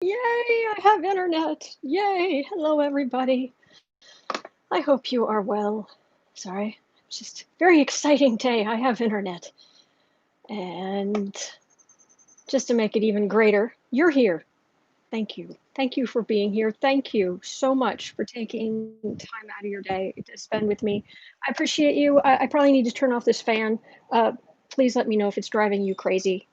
Yay, I have internet. Yay. Hello, everybody. I hope you are well. Sorry, it's just a very exciting day. I have internet. And just to make it even greater, you're here. Thank you. Thank you for being here. Thank you so much for taking time out of your day to spend with me. I appreciate you. I probably need to turn off this fan. Uh, Please let me know if it's driving you crazy.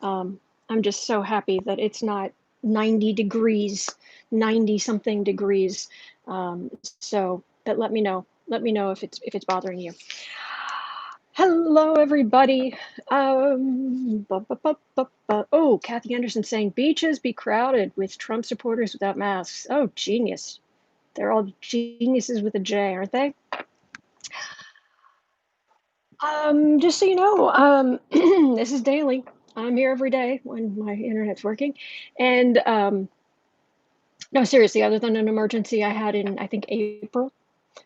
Um, I'm just so happy that it's not 90 degrees, 90 something degrees. But let me know. Let me know if it's bothering you. Hello, everybody. Oh, Kathy Anderson saying beaches be crowded with Trump supporters without masks. Oh, genius. They're all geniuses with a J, aren't they? Just so you know, this is daily. I'm here every day when my internet's working. And no, seriously, other than an emergency I had in, I think, April,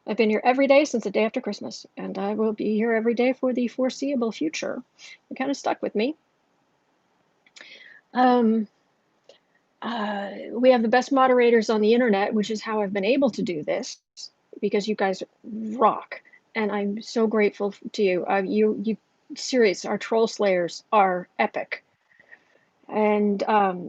I've been here every day since the day after Christmas, and I will be here every day for the foreseeable future. It kind of stuck with me. Um, we have the best moderators on the internet, which is how I've been able to do this because you guys rock, and I'm so grateful to you. You serious. Our troll slayers are epic, and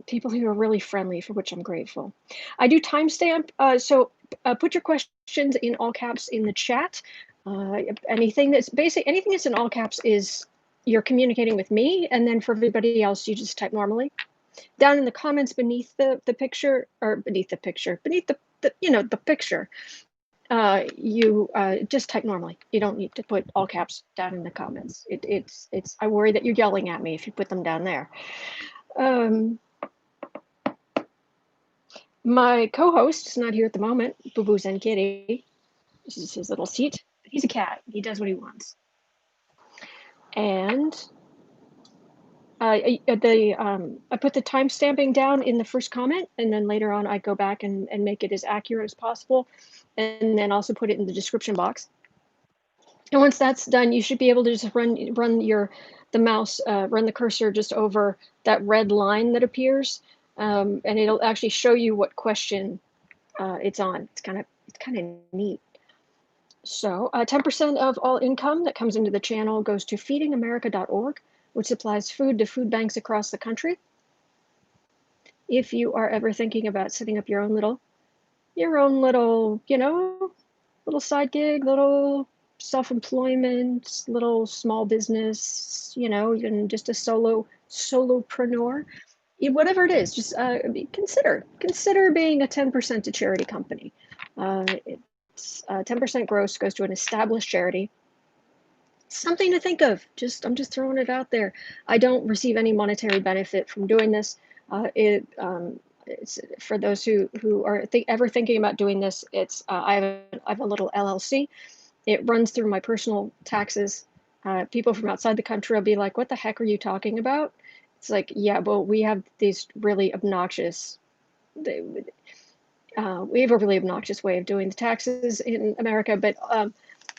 people who are really friendly, for which I'm grateful. I do timestamp, so put your questions in all caps in the chat. Anything that's in all caps is you're communicating with me, and then for everybody else, you just type normally. Down in the comments beneath the picture, or beneath the picture, beneath the picture, you just type normally. You don't need to put all caps down in the comments. It's. I worry that you're yelling at me if you put them down there. Um, My co-host is not here at the moment, Boo Boo Zen Kitty. This is his little seat. He's a cat. He does what he wants. And I put the time stamping down in the first comment, and then later on I go back and make it as accurate as possible, and then also put it in the description box. And once that's done, you should be able to just run the mouse, run the cursor just over that red line that appears, and it'll actually show you what question it's on. It's kind of neat. So 10% of all income that comes into the channel goes to feedingamerica.org, which supplies food to food banks across the country. If you are ever thinking about setting up your own little, little side gig, little self-employment, little small business, even just a solopreneur, whatever it is, just consider being a 10% to charity company. It's 10% gross goes to an established charity. Something to think of. I'm just throwing it out there. I don't receive any monetary benefit from doing this. It's for those who are ever thinking about doing this. It's I have a little LLC. It runs through my personal taxes. People from outside the country will be like, "What the heck are you talking about?" It's like, yeah, well, we have these really obnoxious. We have a really obnoxious way of doing the taxes in America, but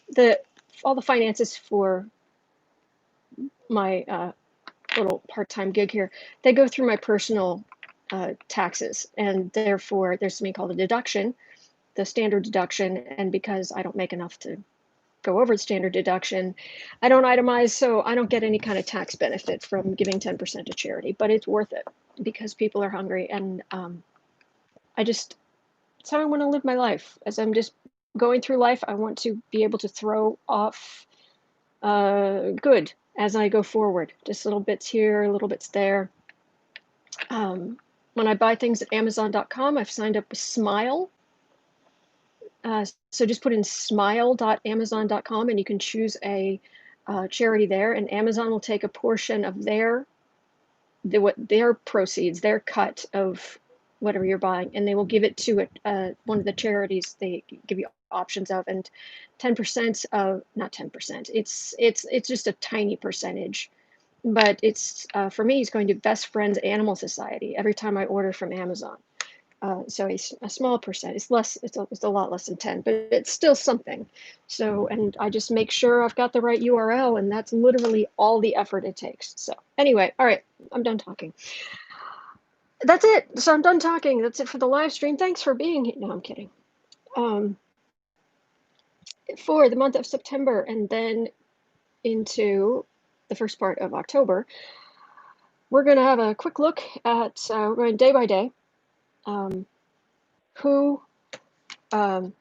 the all the finances for my little part-time gig here, they go through my personal taxes, and therefore there's something called a deduction, the standard deduction, and because I don't make enough to go over the standard deduction, I don't itemize, so I don't get any kind of tax benefit from giving 10% to charity, but it's worth it because people are hungry, and it's how I want to live my life. As I'm just going through life, I want to be able to throw off good as I go forward. Just little bits here, little bits there. When I buy things at Amazon.com, I've signed up with Smile. So just put in smile.amazon.com and you can choose a charity there, and Amazon will take a portion of their proceeds, their cut of whatever you're buying, and they will give it to one of the charities they give you options of, and 10% of, not 10%, it's just a tiny percentage, but it's for me, it's going to Best Friends Animal Society every time I order from Amazon. So a small percent. It's less. It's a lot less than 10, but it's still something. So, and I just make sure I've got the right URL, and that's literally all the effort it takes. So anyway, all right, I'm done talking. That's it. So I'm done talking. That's it for the live stream. Thanks for being here. No, I'm kidding. Um, for the month of September and then into the first part of October, we're going to have a quick look at, we're going day by day, um, who, um,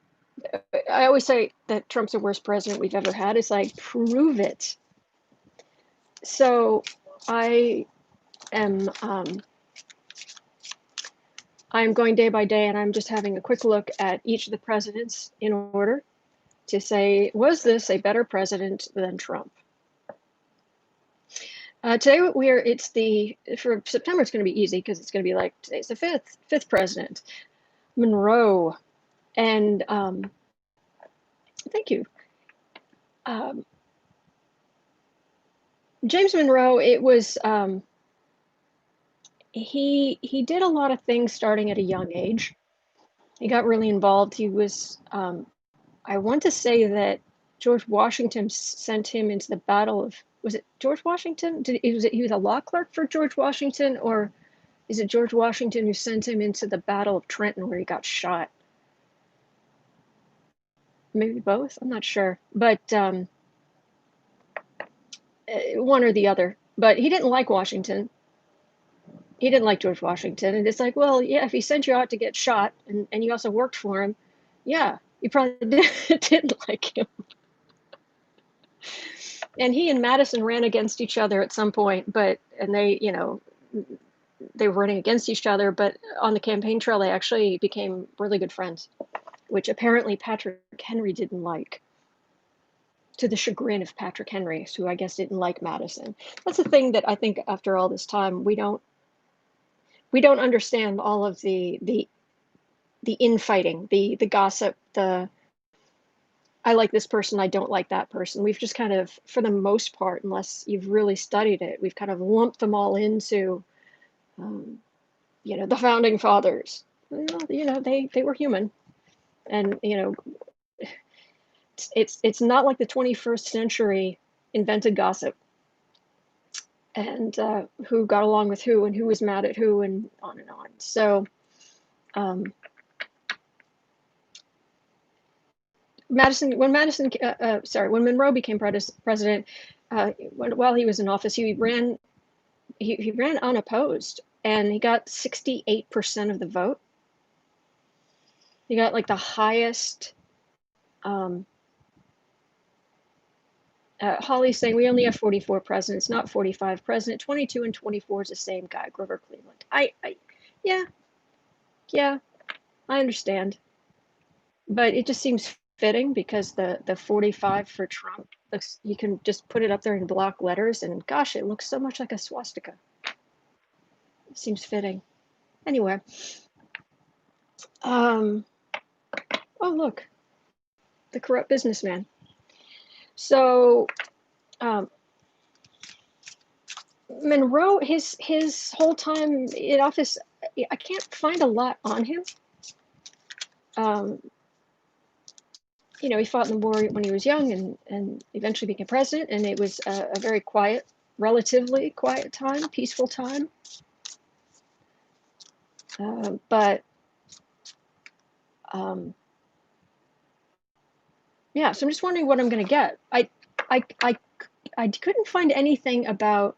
I always say that Trump's the worst president we've ever had. It's like, prove it. So I am, I'm going day by day and I'm just having a quick look at each of the presidents in order to say, was this a better president than Trump? Today it's the, for September, it's going to be easy because it's going to be like, today's the fifth president, Monroe. And thank you. Um, James Monroe, it was, he did a lot of things starting at a young age. He got really involved. He was, I want to say that George Washington sent him into the battle of, was it George Washington? He was a law clerk for George Washington, or is it George Washington who sent him into the Battle of Trenton where he got shot? Maybe both. I'm not sure, but one or the other. But he didn't like Washington. He didn't like George Washington, and it's like, well, yeah, if he sent you out to get shot, and you also worked for him, yeah, you probably didn't like him. And he and Madison ran against each other at some point, and they, they were running against each other, but on the campaign trail, they actually became really good friends, which apparently Patrick Henry didn't like, to the chagrin of Patrick Henry, who I guess didn't like Madison. That's the thing that I think after all this time, we don't understand all of the infighting, the gossip, the I like this person, I don't like that person. We've just kind of, for the most part, unless you've really studied it, we've kind of lumped them all into, um, the founding fathers. Well, they were human, and it's not like the 21st century invented gossip and who got along with who and who was mad at who and on and on. So um, when Monroe became president, while he was in office, he ran unopposed, and he got 68% of the vote. He got like the highest. Um, Holly's saying we only have 44 presidents, not 45. President 22 and 24 is the same guy, Grover Cleveland. Yeah, yeah, I understand, but it just seems fitting because the 45 for Trump looks, you can just put it up there in block letters, and gosh, it looks so much like a swastika. It seems fitting. Anyway, oh look, the corrupt businessman. So um, Monroe, his whole time in office, I can't find a lot on him. Um, he fought in the war when he was young and eventually became president, and it was a very quiet, relatively quiet time, peaceful time. But yeah, so I'm just wondering what I'm going to get. I couldn't find anything about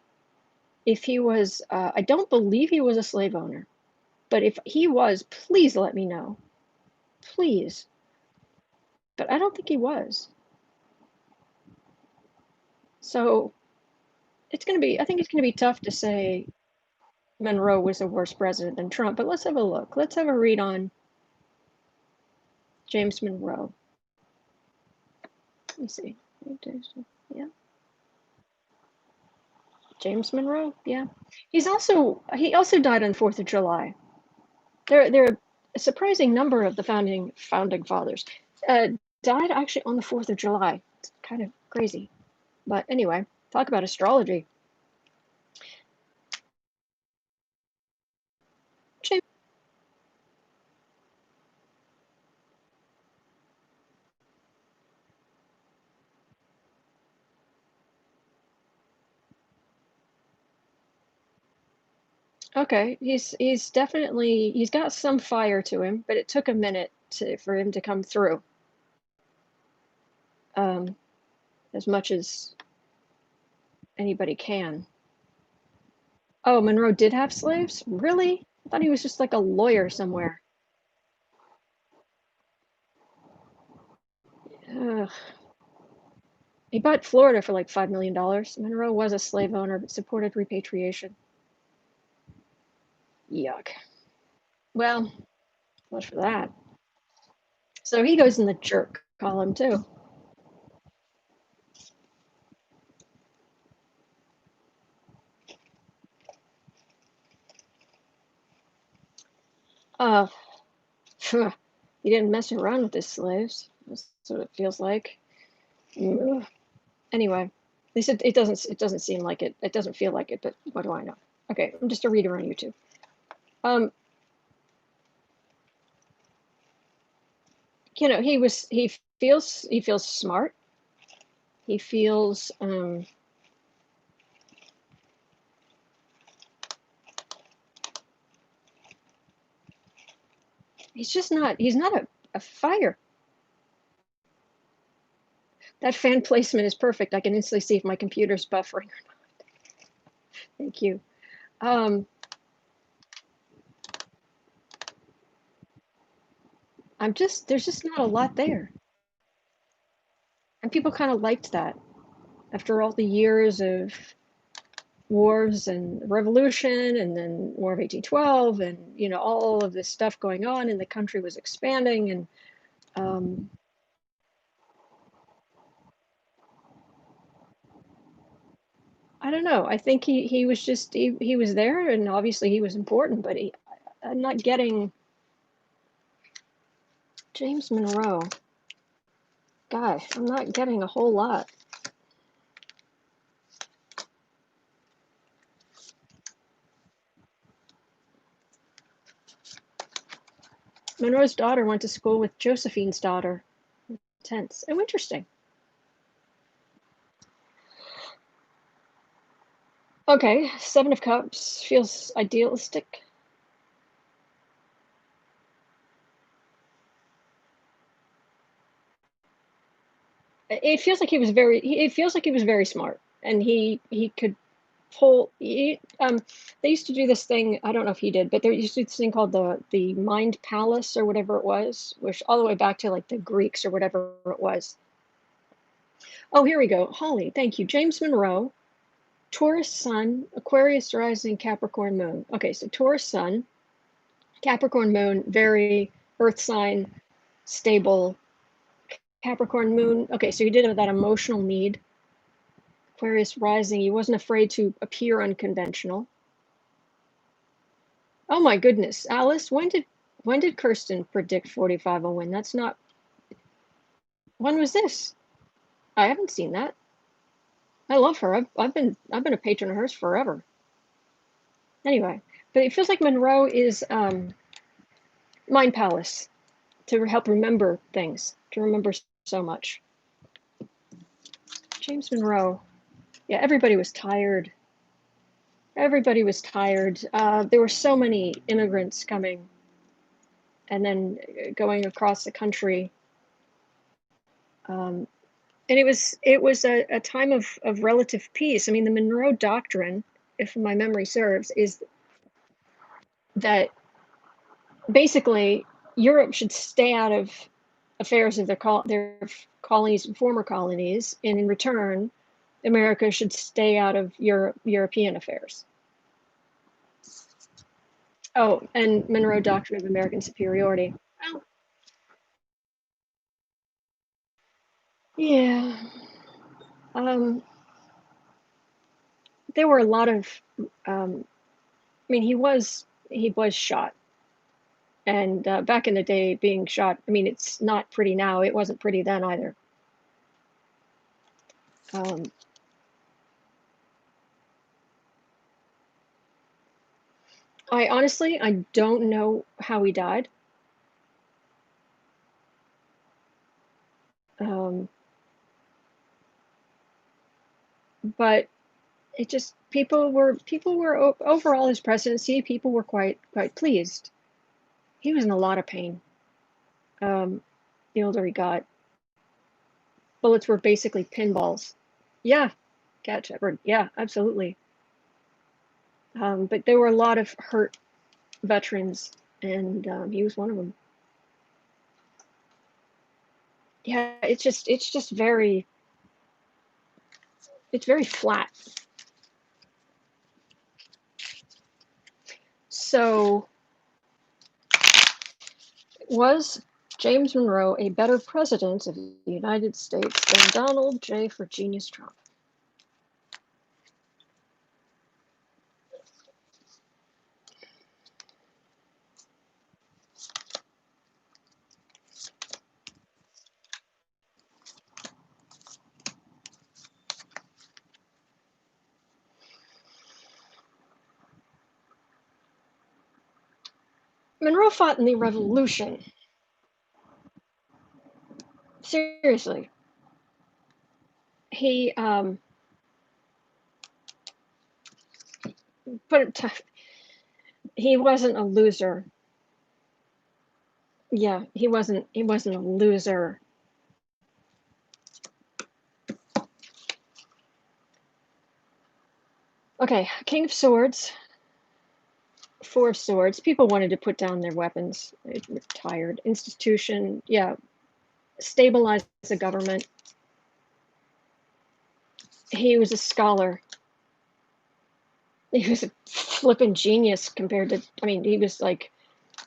if he was. I don't believe he was a slave owner, but if he was, please let me know, please. But I don't think he was. So it's going to be. I think it's going to be tough to say Monroe was a worse president than Trump. But let's have a look. Let's have a read on James Monroe. Let me see. Yeah. James Monroe. Yeah. He also died on 4th of July. There are a surprising number of the founding fathers died actually on the 4th of July. It's kind of crazy. But anyway, talk about astrology. James, Okay, he's definitely he's got some fire to him, but it took a minute for him to come through, um, as much as anybody can. Oh, Monroe did have slaves? Really? I thought he was just like a lawyer somewhere. Ugh. He bought Florida for like $5 million. Monroe was a slave owner but supported repatriation. Yuck. Well, much for that. So he goes in the jerk column too. Uh, he didn't mess around with his slaves. That's what it feels like. Ugh. Anyway, they said it doesn't. It doesn't seem like it. It doesn't feel like it. But what do I know? Okay, I'm just a reader on YouTube. Um, he feels smart. He feels he's not a fighter. That fan placement is perfect. I can instantly see if my computer's buffering. Thank you. Um, there's just not a lot there. And people kind of liked that after all the years of wars and revolution and then War of 1812 and all of this stuff going on and the country was expanding and um, I don't know. I think he was just he was there and obviously he was important, but I'm not getting James Monroe. Gosh, I'm not getting a whole lot. Monroe's daughter went to school with Josephine's daughter. Tense. Oh, interesting. Okay, Seven of Cups feels idealistic. It feels like he was very. It feels like he was very smart, and he could pull. They used to do this thing. I don't know if he did, but there used to be this thing called the Mind Palace or whatever it was, which all the way back to like the Greeks or whatever it was. Oh, here we go. Holly, thank you. James Monroe, Taurus Sun, Aquarius rising, Capricorn Moon. Okay, so Taurus Sun, Capricorn Moon, very Earth sign, stable. Capricorn Moon. Okay, so you did have that emotional need. Aquarius rising, he wasn't afraid to appear unconventional. Oh my goodness, Alice, when did Kirsten predict 45 will win? That's not. When was this? I haven't seen that. I love her. I've been a patron of hers forever. Anyway, but it feels like Monroe is Mind Palace to help remember things, to remember so much. James Monroe. Yeah, everybody was tired. Everybody was tired. There were so many immigrants coming and then going across the country. Um, and it was a time of relative peace. I mean, the Monroe Doctrine, if my memory serves, is that basically Europe should stay out of affairs of their colonies, former colonies, and in return, America should stay out of European affairs. Oh, and Monroe Doctrine of American Superiority. Well, yeah. Um, there were a lot of. I mean, he was shot, and back in the day, being shot. I mean, it's not pretty now. It wasn't pretty then either. Um, I don't know how he died. Um, but it just overall his presidency, people were quite pleased. He was in a lot of pain. Um, the older he got, bullets were basically pinballs. Yeah, cat shepherd. Yeah, absolutely. But there were a lot of hurt veterans, and he was one of them. Yeah, it's just very flat. So, was James Monroe a better president of the United States than Donald J. for Genius Trump? Monroe fought in the Revolution. Seriously, he put it tough. He wasn't a loser. Yeah, he wasn't. He wasn't a loser. Okay, King of Swords, Four of Swords. People wanted to put down their weapons. They were tired. Institution, yeah, stabilize the government. He was a scholar. He was a flippin' genius compared to. I mean, he was like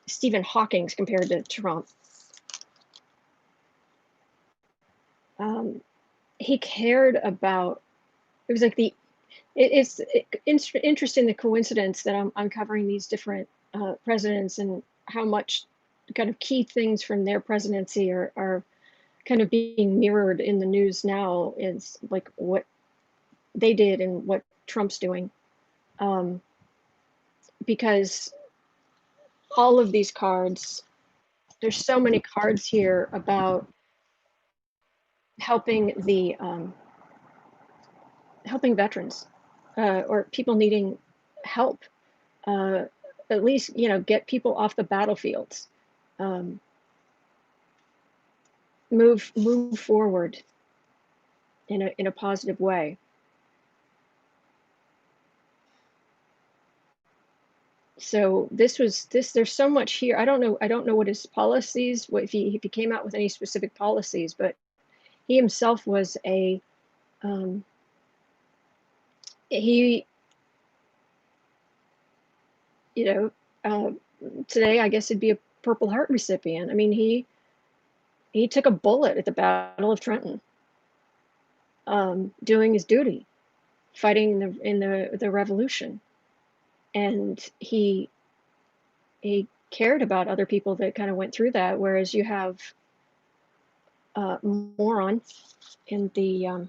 Stephen Hawking's compared to Trump. Um, he cared about. It was like it's interesting the coincidence that I'm covering these different presidents and how much kind of key things from their presidency are kind of being mirrored in the news now is like what they did and what Trump's doing. Um, because all of these cards, there's so many cards here about helping the helping veterans or people needing help. Uh, at least get people off the battlefields. Um, move forward in a positive way. So this. There's so much here. I don't know what his policies. What if he came out with any specific policies, but he himself was a um, he you know uh, today I guess he'd be a Purple Heart recipient. I mean he took a bullet at the Battle of Trenton, doing his duty, fighting in the Revolution, and he cared about other people that kind of went through that. Whereas you have moron in the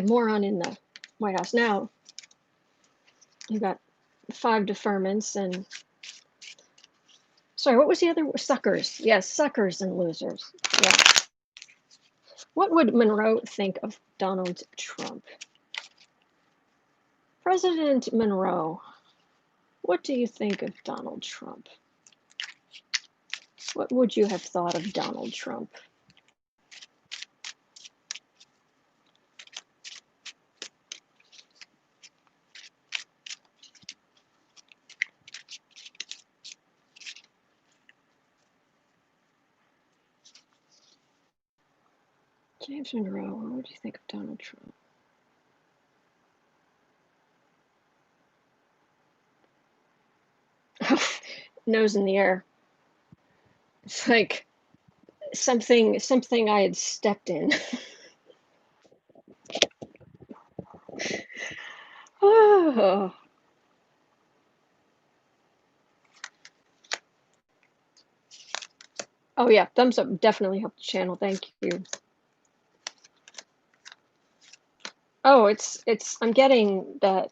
moron in the White House now. You got five deferments and sorry, what was the other suckers? Yes, suckers and losers. Yeah. What would Monroe think of Donald Trump? President Monroe, what do you think of Donald Trump? What would you have thought of Donald Trump? James Monroe, what would you think of Donald Trump? Nose in the air. It's like something I had stepped in. Oh. Oh yeah, thumbs up definitely helped the channel. Thank you. Oh, it's I'm getting that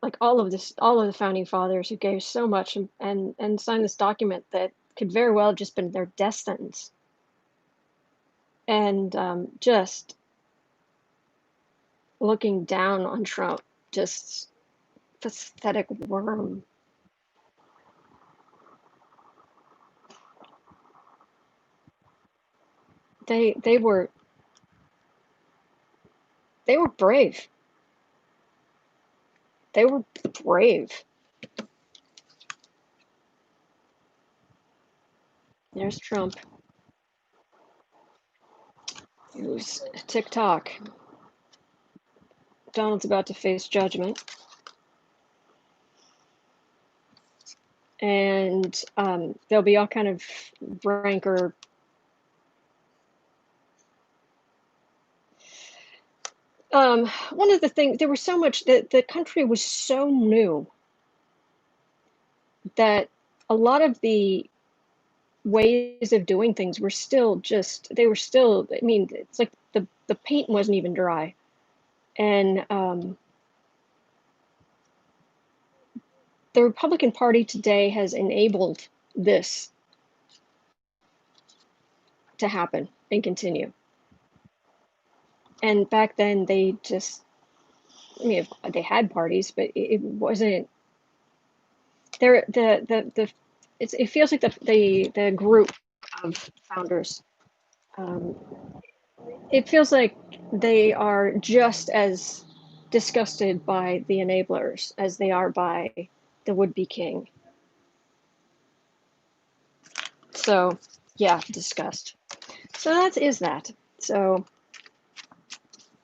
like all of the founding fathers who gave so much and signed this document that could very well have just been their destines. And just looking down on Trump, just pathetic worm. They were they were brave. They were brave. There's Trump. Who's TikTok. Donald's about to face judgment. And there'll be all kind of rancor. One of the things, there was so much that the country was so new that a lot of the ways of doing things were still just, they were still, I mean, it's like the paint wasn't even dry. And the Republican Party today has enabled this to happen and continue. And back then, they just, I mean, they had parties, but it wasn't. There, it feels like the group of founders. Um, it feels like they are just as disgusted by the enablers as they are by the would-be king. So, yeah, disgust. So that is that. So,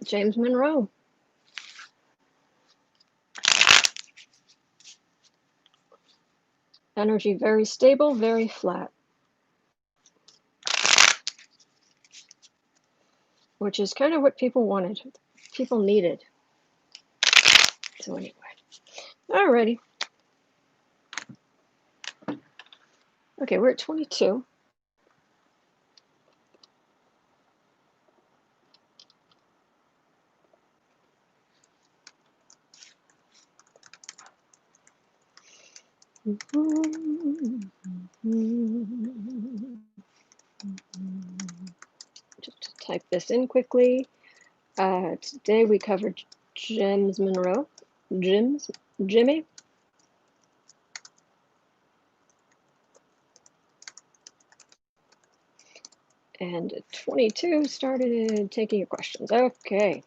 James Monroe. Energy very stable, very flat. Which is kind of what people wanted. People needed. So anyway. Alrighty. Okay, we're at 22. Just type this in quickly. Today we covered James Monroe. Jimmy. And 22 started taking your questions. Okay.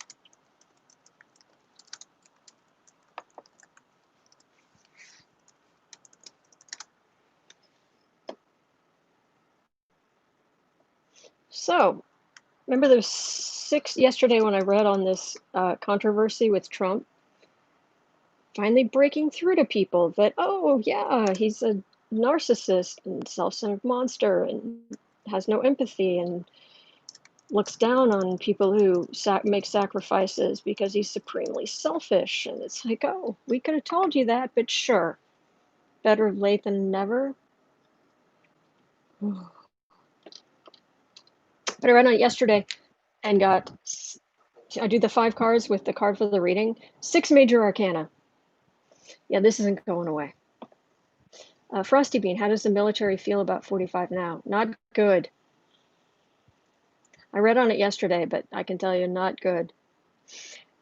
So, remember those 6 yesterday when I read on this controversy with Trump? Finally breaking through to people that, oh, yeah, he's a narcissist and self-centered monster and has no empathy and looks down on people who make sacrifices because he's supremely selfish. And it's like, oh, we could have told you that, but sure, better late than never. But I read on it yesterday and I do the 5 cards with the card for the reading. 6 major arcana. Yeah, this isn't going away. Frosty Bean, how does the military feel about 45 now? Not good. I read on it yesterday, but I can tell you, not good.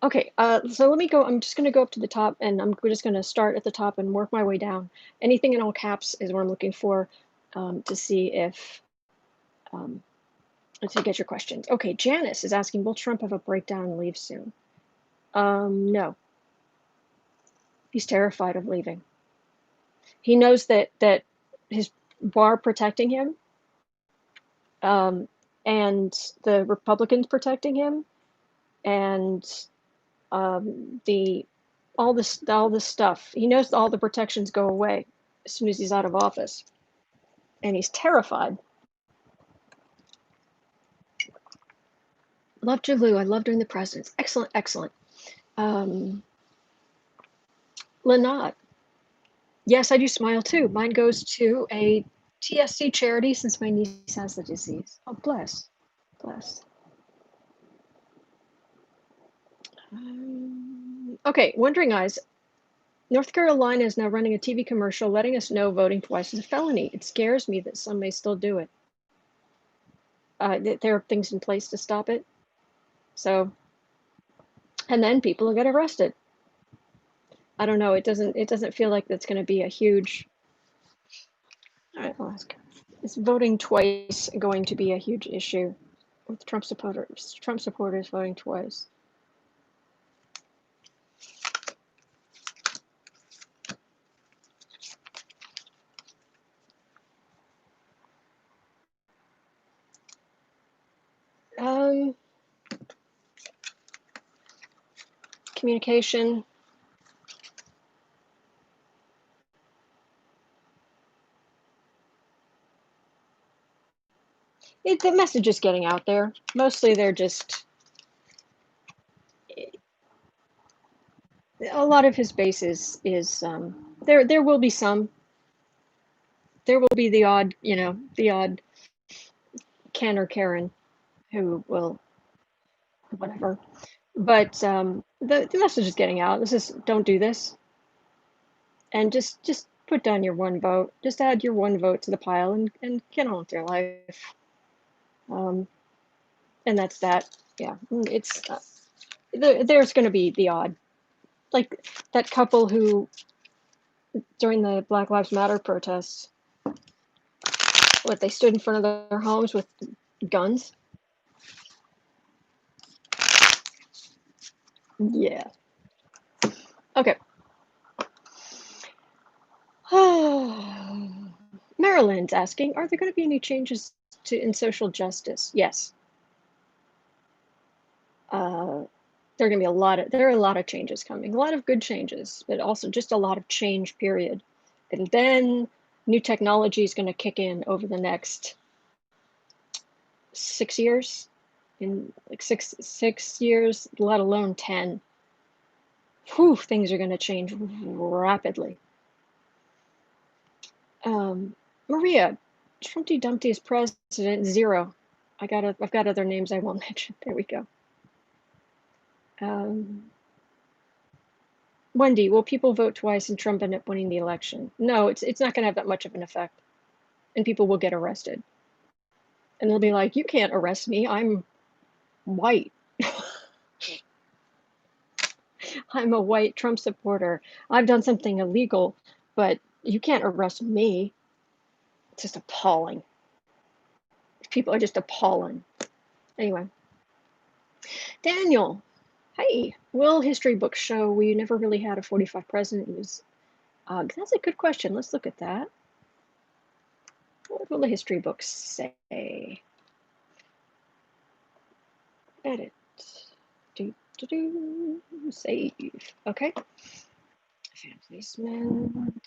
Okay, so let me go. I'm just going to go up to the top, and we're just going to start at the top and work my way down. Anything in all caps is what I'm looking for to see if to get your questions. Okay, Janice is asking, will Trump have a breakdown and leave soon? No. He's terrified of leaving. He knows that his bar protecting him, and the Republicans protecting him, and all this stuff. He knows all the protections go away as soon as he's out of office, and he's terrified. Love Jalou. I love doing the presidents. Excellent, excellent. Lynette. Yes, I do smile too. Mine goes to a TSC charity since my niece has the disease. Oh, bless. Bless. Okay, Wondering Eyes. North Carolina is now running a TV commercial letting us know voting twice is a felony. It scares me that some may still do it. There are things in place to stop it. So and then people will get arrested. I don't know. It doesn't feel like that's going to be a huge. All right, I'll ask. Is voting twice going to be a huge issue with Trump supporters? Trump supporters voting twice. Um, Communication. The message is getting out there. Mostly, they're just a lot of his base is there. There will be some. There will be the odd Ken or Karen who will whatever. But the message is getting out. This is don't do this, and just put down your one vote. Just add your one vote to the pile and get on with your life. Um, and that's that. Yeah, it's there's going to be the odd, like that couple who during the Black Lives Matter protests, what they stood in front of their homes with guns. Yeah. Okay. Maryland's asking, are there going to be any changes in social justice? Yes. Uh, there are a lot of changes coming, a lot of good changes, but also just a lot of change, period. And then new technology is going to kick in over the next 6 years, in like six years, let alone 10. Whew, things are going to change rapidly. Maria, Trumpty Dumpty is president, 0. I've got other names I won't mention. There we go. Um, Wendy, will people vote twice and Trump end up winning the election? No, it's not going to have that much of an effect, and people will get arrested, and they'll be like, "You can't arrest me. I'm white. I'm a white Trump supporter. I've done something illegal, but you can't arrest me." It's just appalling. People are just appalling. Anyway, Daniel, hey, will history books show we never really had a 45 president? That's a good question. Let's look at that. What will the history books say? Edit. Save. Okay. Fan placement.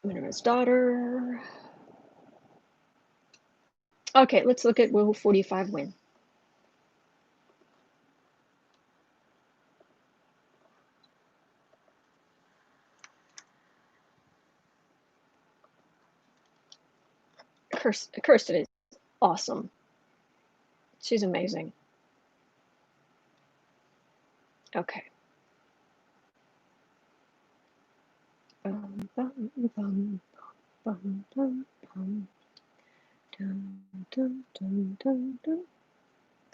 Monroe's daughter. Okay, let's look at will 45 win. Kirsten is awesome. She's amazing. Okay. Bum, bum, bum, bum, bum, bum. Dun, dun, dun, dun, dun.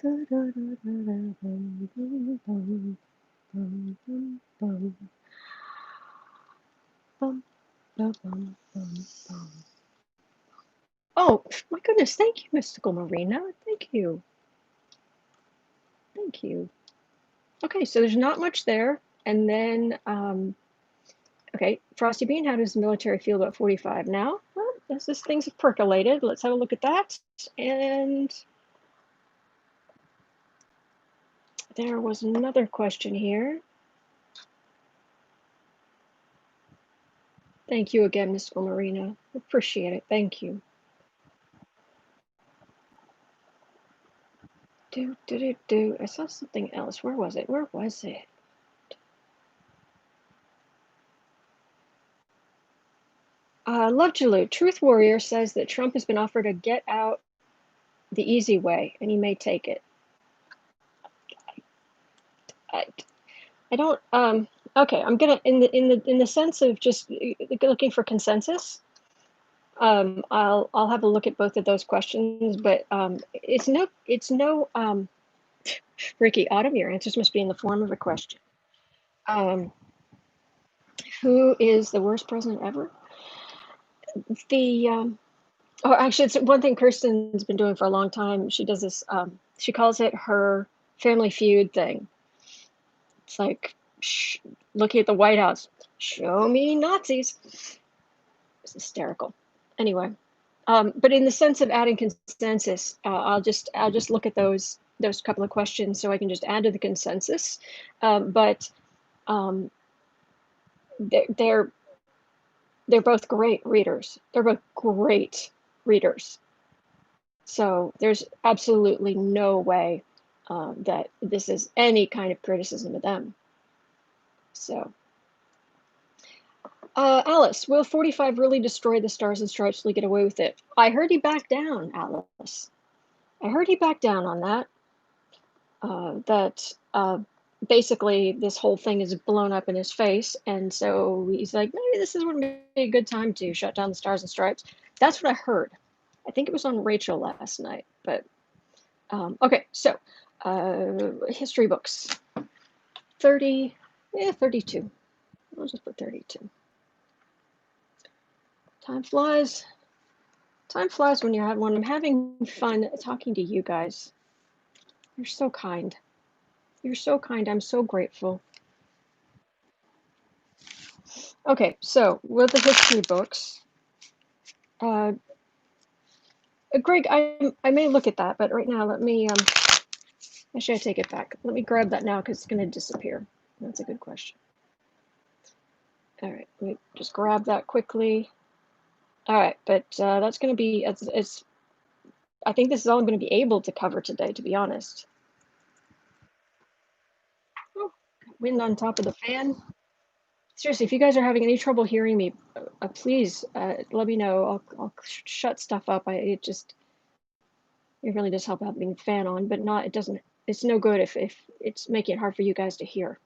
Da, da, da, da, da, bum, bum, bum, bum, bum, bum. Bum, bum, bum, bum, bum. Oh, my goodness. Thank you, Mystical Marina. Thank you. Thank you. Okay, so there's not much there. And then, okay, Frosty Bean, how does the military feel about 45 now? Well, as this things have percolated, let's have a look at that. And there was another question here. Thank you again, Mystical Marina. Appreciate it. Thank you. I saw something else. Where was it? Where was it? Love Jalou. Truth Warrior says that Trump has been offered a get out the easy way, and he may take it. I, I don't. Okay, I'm gonna in the sense of just looking for consensus. I'll have a look at both of those questions, but it's no Ricky, Autumn, your answers must be in the form of a question. Um, who is the worst president ever? The Oh, actually, it's one thing Kirsten's been doing for a long time. She does this. She calls it her Family Feud thing. It's like looking at the White House. Show me Nazis. It's hysterical. Anyway, but in the sense of adding consensus, I'll just look at those couple of questions so I can just add to the consensus. But um, they're they're both great readers. They're both great readers. So there's absolutely no way that this is any kind of criticism of them. So, Alice, will 45 really destroy the Stars and Stripes? Will he get away with it? I heard he backed down, Alice. I heard he backed down on that. Basically this whole thing is blown up in his face, and so he's like, maybe this is would be a good time to shut down the Stars and Stripes. That's what I heard. I think it was on Rachel last night, but okay, so history books. 32. I'll just put 32. Time flies. Time flies when you're having one. I'm having fun talking to you guys. You're so kind. You're so kind. I'm so grateful. Okay, so with the history books, Greg, I may look at that, but right now let me actually I take it back. Let me grab that now because it's going to disappear. That's a good question. All right, let me just grab that quickly. All right, but that's going to be it's. I think this is all I'm going to be able to cover today, to be honest. Oh, wind on top of the fan. Seriously, if you guys are having any trouble hearing me, please let me know. I'll shut stuff up. It really does help having the fan on, but not it doesn't. It's no good if it's making it hard for you guys to hear.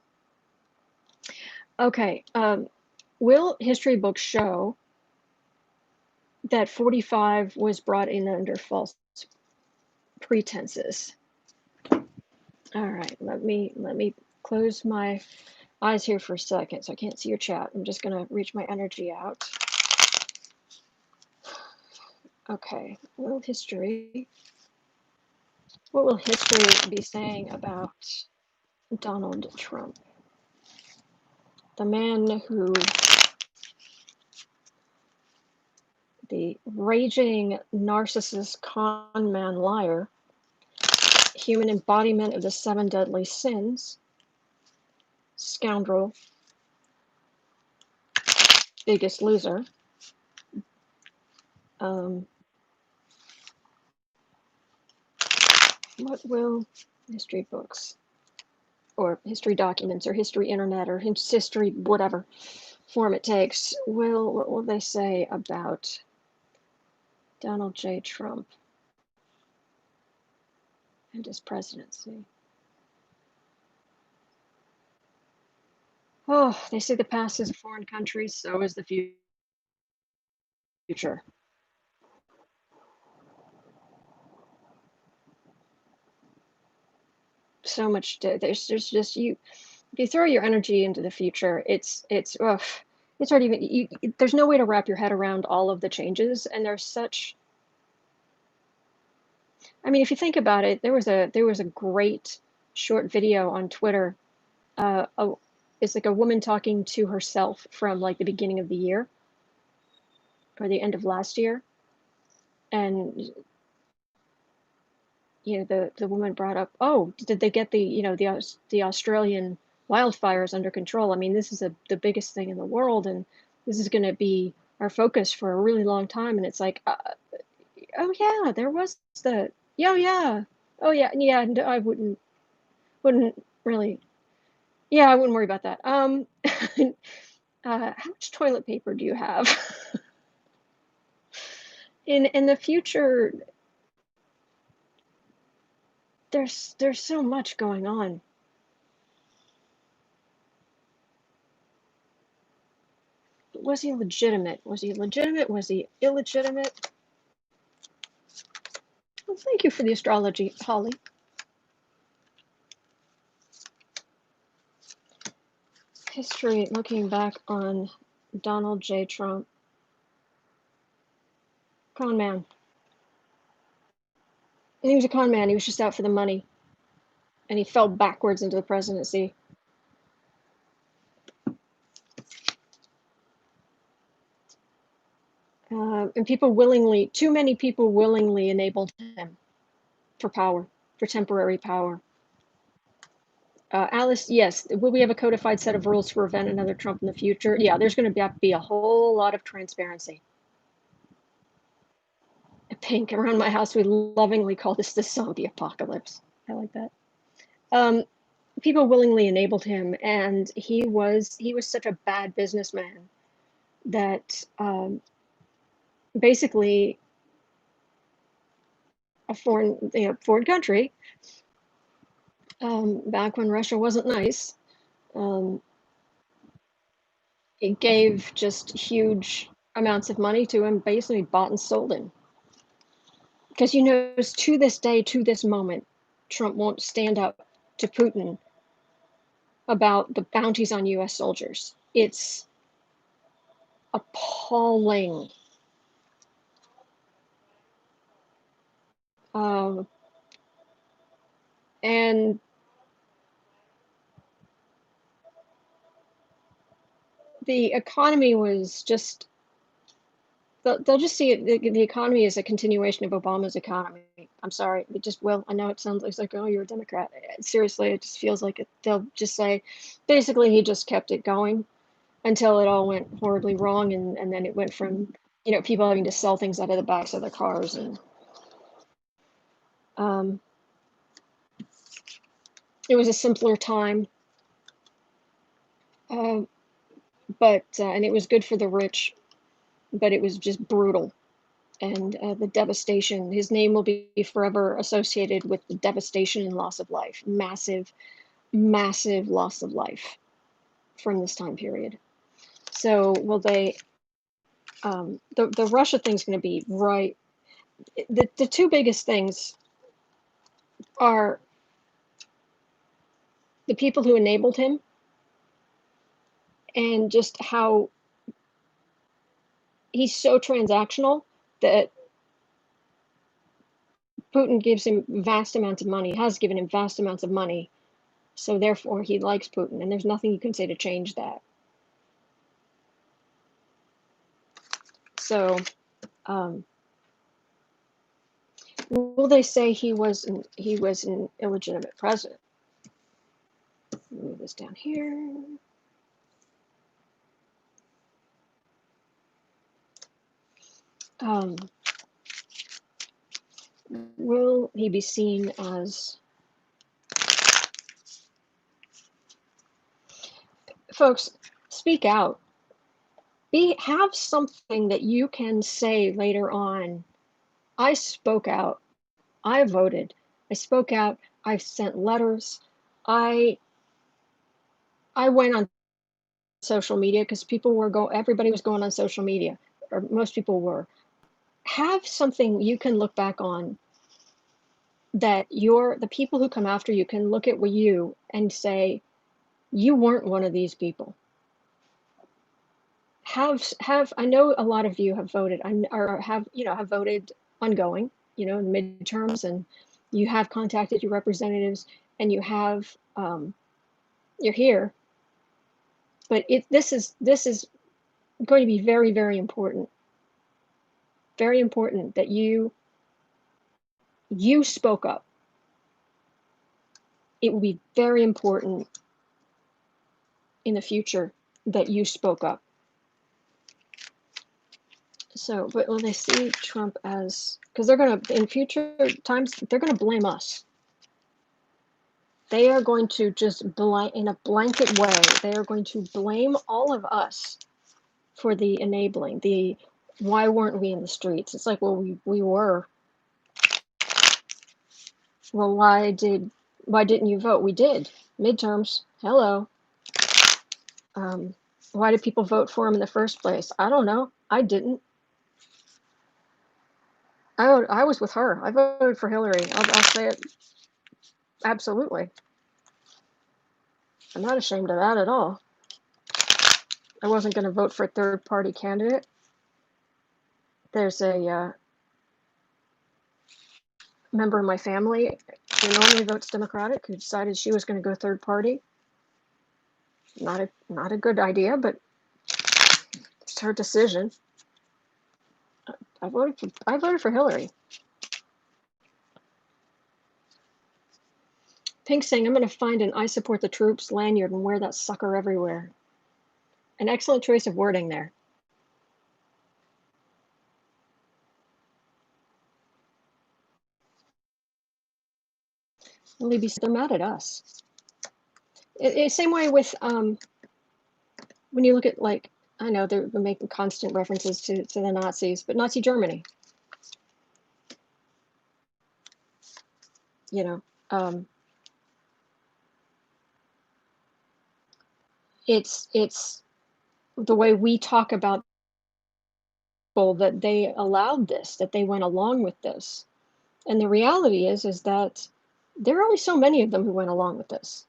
Okay, will history books show that 45 was brought in under false pretenses? All right, let me close my eyes here for a second so I can't see your chat. I'm just gonna reach my energy out. Okay, what will history be saying about Donald Trump? The man who, the raging narcissist, con man, liar, human embodiment of the 7 deadly sins, scoundrel, biggest loser. What will history books or history documents or history internet or history whatever form it takes, what will they say about Donald J. Trump and his presidency? Oh, they say the past is a foreign country, so is the future. So much, there's just you. If you throw your energy into the future, it's hard even. There's no way to wrap your head around all of the changes, and there's such. I mean, if you think about it, there was a great short video on Twitter. It's like a woman talking to herself from like the beginning of the year or the end of last year, and the woman brought up, oh, did they get the Australian wildfires under control? I mean, this is the biggest thing in the world, and this is going to be our focus for a really long time. And it's like, oh yeah, there was oh yeah, no, I wouldn't really, yeah, I wouldn't worry about that. How much toilet paper do you have? In the future, there's so much going on. Was he legitimate? Was he legitimate? Was he illegitimate? Well, thank you for the astrology, Holly. History, looking back on Donald J. Trump. Con man. He was a con man. He was just out for the money. And he fell backwards into the presidency. And too many people willingly enabled him for power, for temporary power. Alice, yes. Will we have a codified set of rules to prevent another Trump in the future? Yeah, there's going to be a whole lot of transparency. Pink, around my house, we lovingly call this the zombie apocalypse. I like that. People willingly enabled him, and he was such a bad businessman that basically a foreign country, back when Russia wasn't nice, it gave just huge amounts of money to him, basically bought and sold him. Because to this day, to this moment, Trump won't stand up to Putin about the bounties on U.S. soldiers. It's appalling. And the economy was just, they'll just see it, the economy is a continuation of Obama's economy. I'm sorry, it just will. I know it sounds like, oh, you're a Democrat. Seriously, it just feels like it. They'll just say, basically, he just kept it going until it all went horribly wrong, and then it went from, people having to sell things out of the backs of their cars, and it was a simpler time. But and it was good for the rich, but it was just brutal. And the devastation, his name will be forever associated with the devastation and loss of life. Massive, massive loss of life from this time period. So will they, the Russia thing's going to be right. The two biggest things are the people who enabled him, and just how he's so transactional that Putin gives him vast amounts of money, has given him vast amounts of money, so therefore he likes Putin, and there's nothing you can say to change that. So, will they say he was an illegitimate president? Move this down here. Will he be seen as, folks, speak out. Have something that you can say later on. I spoke out. I voted. I spoke out. I sent letters. I went on social media because everybody was going on social media, or most people were. Have something you can look back on that the people who come after you can look at you and say, you weren't one of these people. I know a lot of you have voted, or have voted ongoing, in midterms, and you have contacted your representatives, and you're here. But this is going to be very, very important. Very important that you spoke up. It will be very important in the future that you spoke up. So, but will they see Trump as, because they're going to, in future times, they're going to blame us. They are going to just in a blanket way, they are going to blame all of us for the enabling, why weren't we in the streets? It's like, well, we were. Well, why didn't you vote? We did. Midterms. Hello. Why did people vote for him in the first place? I don't know. I didn't. I was with her. I voted for Hillary. I'll say it. Absolutely. I'm not ashamed of that at all. I wasn't going to vote for a third party candidate. There's a member of my family who normally votes Democratic who decided she was going to go third party. Not a good idea, but it's her decision. I voted for Hillary. Pink saying, I'm going to find an I support the troops lanyard and wear that sucker everywhere. An excellent choice of wording there. Libby, they're mad at us. Same way with when you look at, like, I know they're making constant references to the Nazis, but Nazi Germany, you know, it's the way we talk about people that they allowed this, that they went along with this, and the reality is that there are only so many of them who went along with this,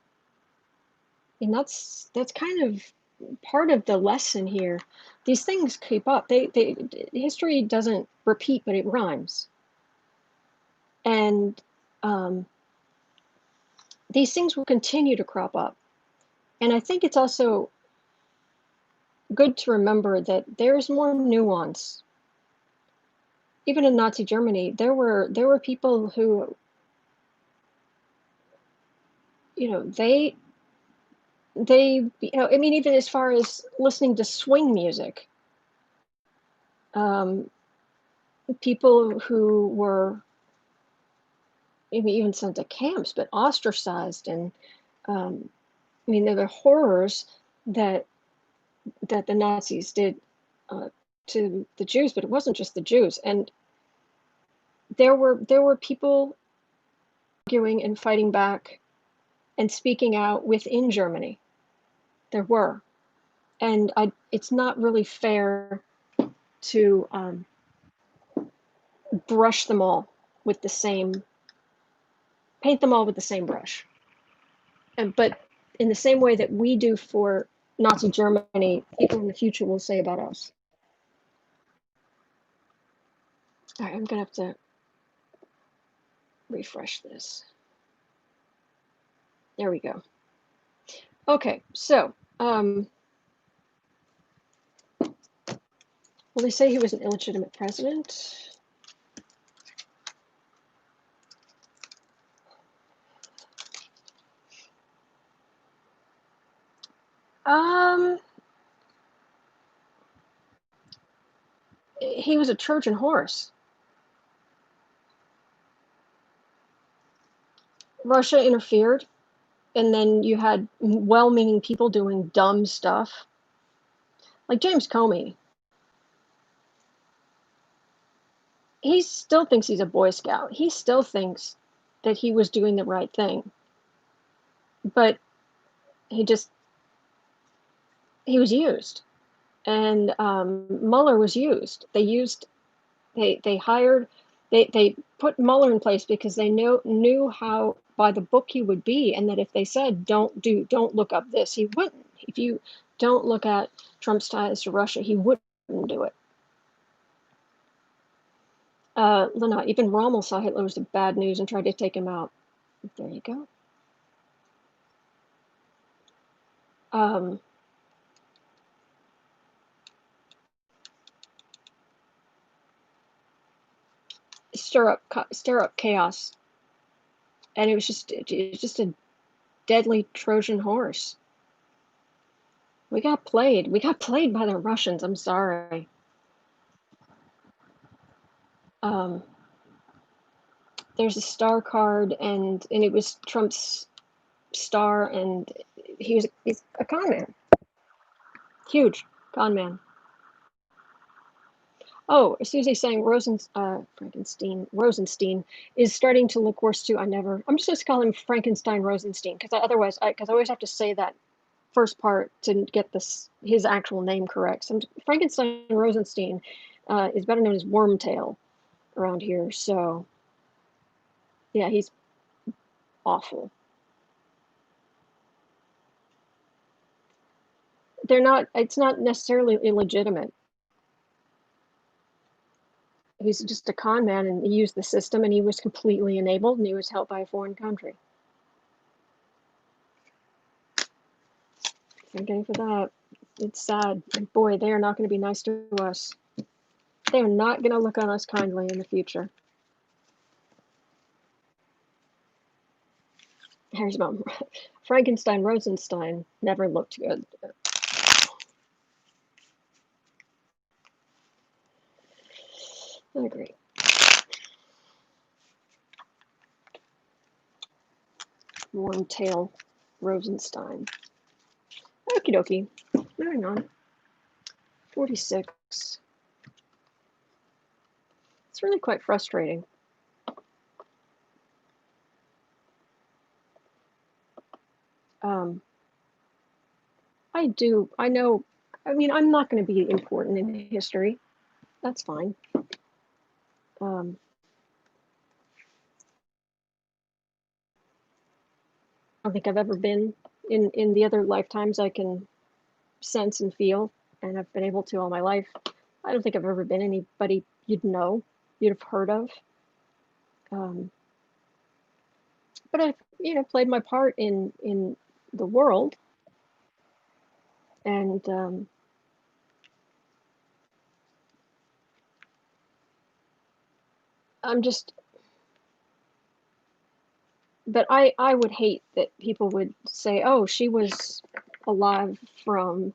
and that's kind of part of the lesson here. These things creep up. They history doesn't repeat, but it rhymes, and these things will continue to crop up. And I think it's also good to remember that there's more nuance. Even in Nazi Germany, there were people who, I mean, even as far as listening to swing music, um, people who were maybe even sent to camps, but ostracized, and um, I mean, there were horrors that the Nazis did uh, to the Jews, but it wasn't just the Jews, and there were people arguing and fighting back and speaking out within Germany. There were, and it's not really fair to brush them all with the same, paint them all with the same brush. But in the same way that we do for Nazi Germany, people in the future will say about us. All right, I'm gonna have to refresh this. There we go. Okay, so will they say he was an illegitimate president? Um, he was a Trojan horse. Russia interfered, and then you had well-meaning people doing dumb stuff, like James Comey. He still thinks he's a Boy Scout. He still thinks that he was doing the right thing, but he just he was used, and Mueller was used. They hired they put Mueller in place because they knew how by the book he would be, and that if they said don't look up this, he wouldn't. If you don't look at Trump's ties to Russia, he wouldn't do it. Lena, even Rommel saw Hitler was the bad news and tried to take him out. There you go. Um, stir up chaos, and it was just a deadly Trojan horse. We got played. We got played by the Russians. I'm sorry. Um, there's a star card, and it was Trump's star, and he's a con man, huge con man. Oh, Susie's saying Rosenstein is starting to look worse too. I'm just going to call him Frankenstein Rosenstein because I always have to say that first part to get his actual name correct. So Frankenstein Rosenstein is better known as Wormtail around here. So yeah, he's awful. they're not. It's not necessarily illegitimate. He's just a con man, and he used the system, and he was completely enabled, and he was helped by a foreign country. Same thing for that. It's sad. And boy, they are not going to be nice to us. They are not going to look on us kindly in the future. Harry's mom. Frankenstein Rosenstein never looked good. I agree. Wormtail Rosenstein. Okie dokie. Moving on. 46. It's really quite frustrating. I know, I mean, I'm not going to be important in history. That's fine. I don't think I've ever been in the other lifetimes I can sense and feel, and I've been able to all my life. I don't think I've ever been anybody you'd know, you'd have heard of. But I've, played my part in the world, and I'm just, but I would hate that people would say, oh, she was alive from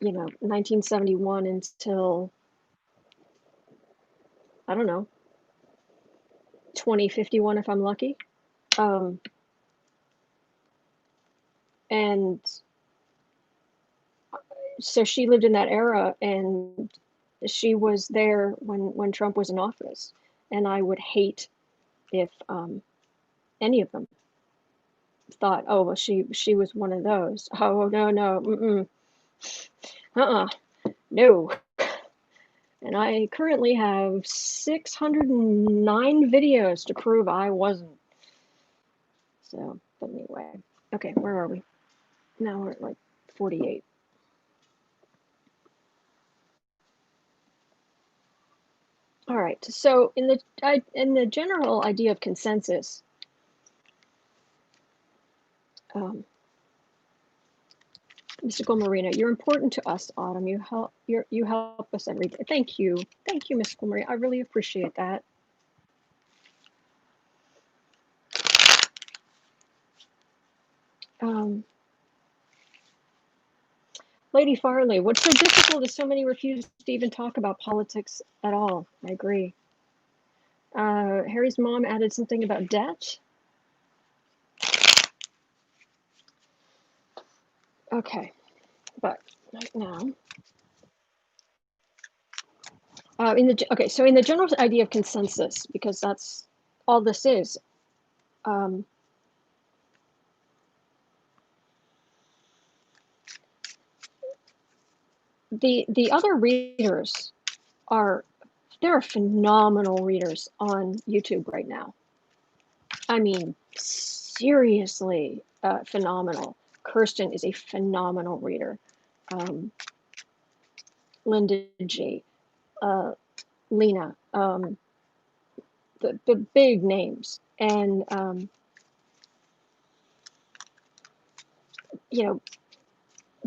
1971 until, I don't know, 2051 if I'm lucky. And so she lived in that era, and she was there when Trump was in office. And I would hate if any of them thought, oh, well, she was one of those. Oh, no, no. And I currently have 609 videos to prove I wasn't. So, but anyway. Okay, where are we? Now we're at like 48. All right. So in the general idea of consensus, Mystical Marina, you're important to us, Autumn. You help us every day. Thank you, Mystical Marina. I really appreciate that. Lady Farley, what's so difficult is so many refuse to even talk about politics at all. I agree. Harry's mom added something about debt. Okay, but right now, so in the general idea of consensus, because that's all this is. The other readers there are phenomenal readers on YouTube right now. I mean, seriously phenomenal. Kirsten is a phenomenal reader. Linda G, Lena, the big names, and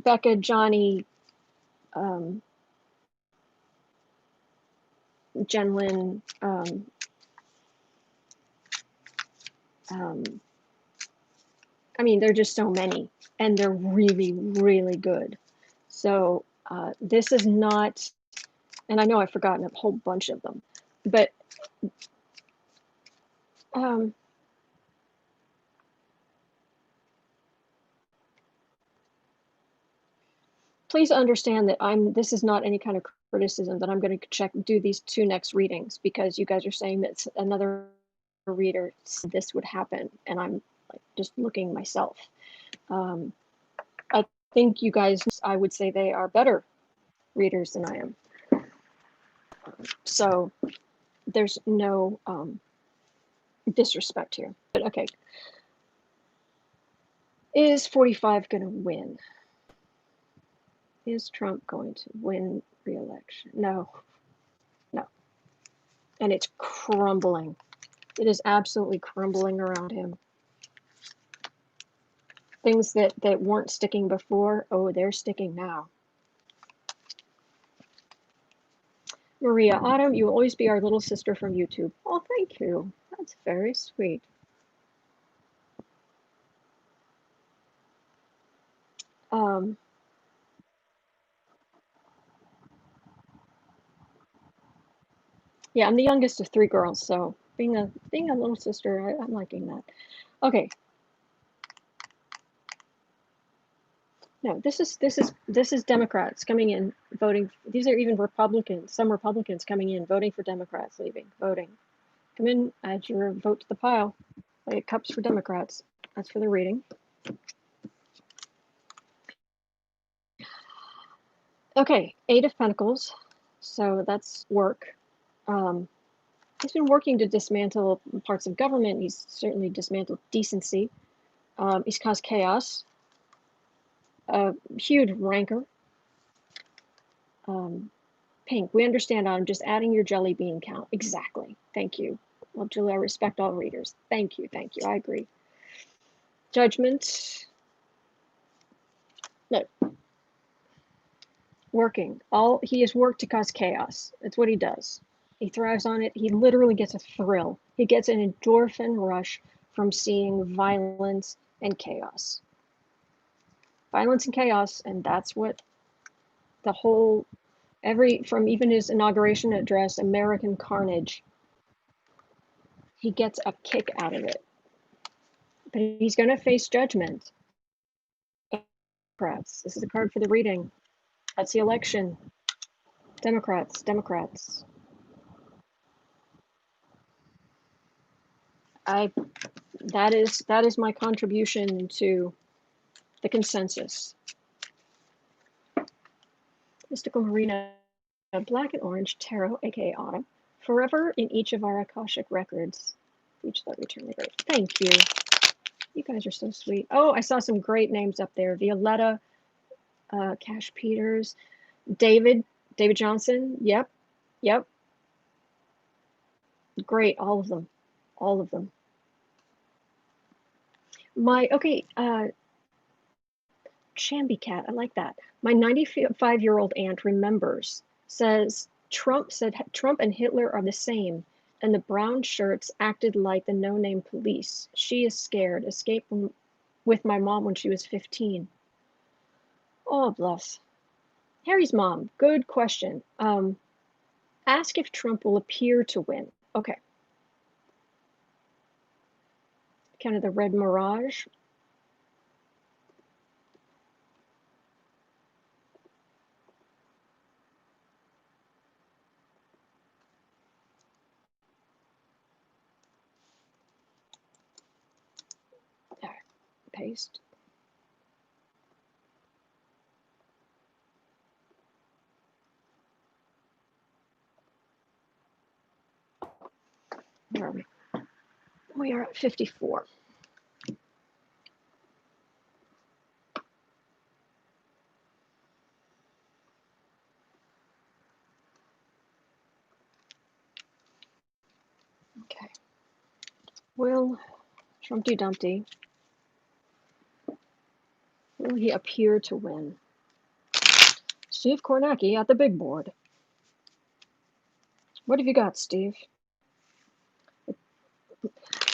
Becca, Johnny, Jen Lynn, I mean, there are just so many, and they're really, really good. So this is not, and I know I've forgotten a whole bunch of them, but please understand that this is not any kind of criticism, that I'm going to do these 2 next readings because you guys are saying that another reader said this would happen, and I'm like just looking myself. I think you guys, I would say they are better readers than I am. So there's no disrespect here. But okay. Is 45 going to win? Is Trump going to win re-election? No, no. And it's crumbling. It is absolutely crumbling around him. Things that weren't sticking before, oh, they're sticking now. Maria, Autumn, you will always be our little sister from YouTube. Oh, thank you. That's very sweet. Yeah, I'm the youngest of 3 girls, so being a little sister, I'm liking that. Okay. No, this is Democrats coming in voting. These are even Republicans. Some Republicans coming in voting for Democrats, leaving voting. Come in, add your vote to the pile. Like cups for Democrats. That's for the reading. Okay, 8 of Pentacles. So that's work. He's been working to dismantle parts of government. He's certainly dismantled decency. He's caused chaos. A huge rancor. Pink, we understand. I'm just adding your jelly bean count. Exactly. Thank you. Well, Julie, I respect all readers. Thank you. Thank you. I agree. Judgment. Look. Working. He has worked to cause chaos. That's what he does. He thrives on it. He literally gets a thrill. He gets an endorphin rush from seeing violence and chaos. Violence and chaos, and that's what the whole from even his inauguration address, American Carnage, he gets a kick out of it. But he's going to face judgment. Democrats. This is a card for the reading. That's the election. Democrats. Democrats. That is my contribution to the consensus. Mystical Marina, Black and Orange Tarot, aka Autumn. Forever in each of our Akashic records. Each that return the great. Thank you. You guys are so sweet. Oh, I saw some great names up there. Violetta, Cash Peters, David Johnson. Yep. Great, all of them. Okay, Chamby Cat, I like that. My 95-year-old aunt remembers, said Trump and Hitler are the same, and the brown shirts acted like the no-name police. She is scared, escaped with my mom when she was 15. Oh, bless. Harry's mom, good question. Ask if Trump will appear to win. Okay. Kind of the red mirage. There, paste. Where are we? We are at 54. Okay. Will Trumpty Dumpty, will he appear to win? Steve Kornacki at the big board. What have you got, Steve?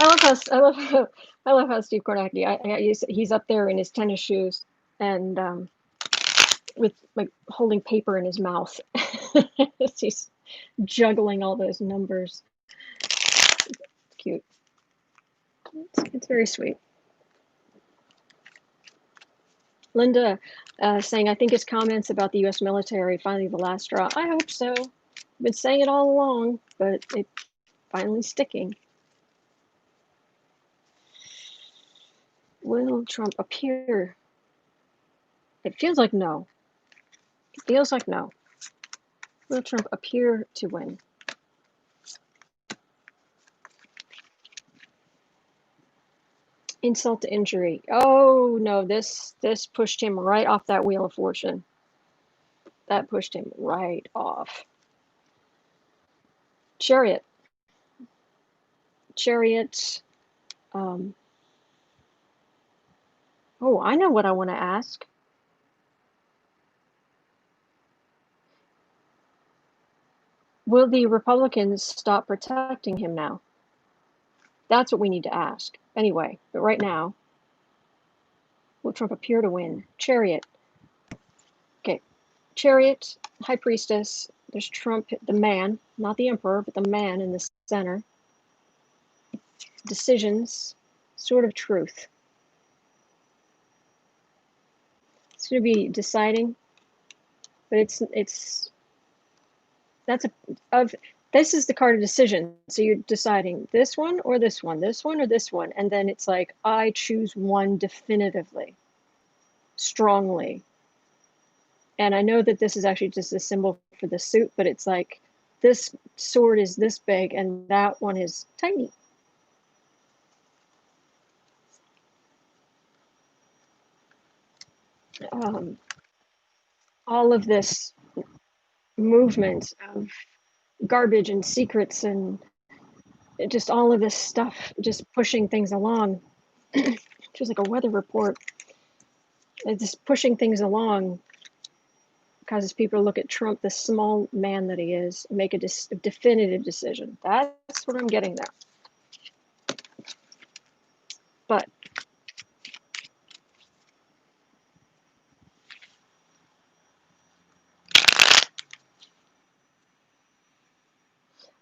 I love how Steve Kornacki. He's up there in his tennis shoes and with like holding paper in his mouth. He's juggling all those numbers. It's cute. It's very sweet. Linda saying, I think his comments about the U.S. military finally the last straw. I hope so. I've been saying it all along, but it's finally sticking. Will Trump appear? It feels like no. It feels like no. Will Trump appear to win? Insult to injury. Oh no, this pushed him right off that wheel of fortune. That pushed him right off. Chariot. Chariot. Um, oh, I know what I want to ask. Will the Republicans stop protecting him now? That's what we need to ask. Anyway, but right now, will Trump appear to win? Chariot. Okay. Chariot, High Priestess. There's Trump, the man, not the emperor, but the man in the center. Decisions, Sword of Truth. It's going to be deciding, but that's of this is the card of decision. So you're deciding this one or this one, this one or this one, and then it's like I choose one definitively, strongly. And I know that this is actually just a symbol for the suit, but it's like this sword is this big and that one is tiny. All of this movement of garbage and secrets and just all of this stuff just pushing things along. Just like a weather report. It's just pushing things along causes people to look at Trump, the small man that he is, and make a definitive decision. That's what I'm getting there. But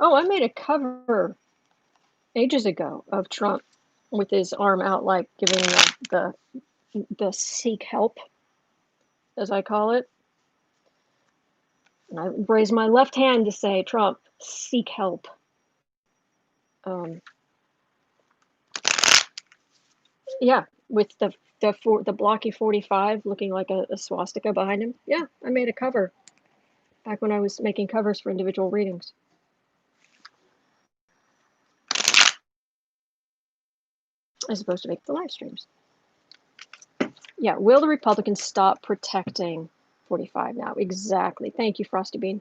oh, I made a cover ages ago of Trump with his arm out, like giving the seek help, as I call it. And I raise my left hand to say, Trump, seek help. Yeah, with the blocky 45 looking like a swastika behind him. Yeah, I made a cover back when I was making covers for individual readings. As opposed to make the live streams. Yeah, will the Republicans stop protecting 45 now? Exactly. Thank you, Frosty Bean.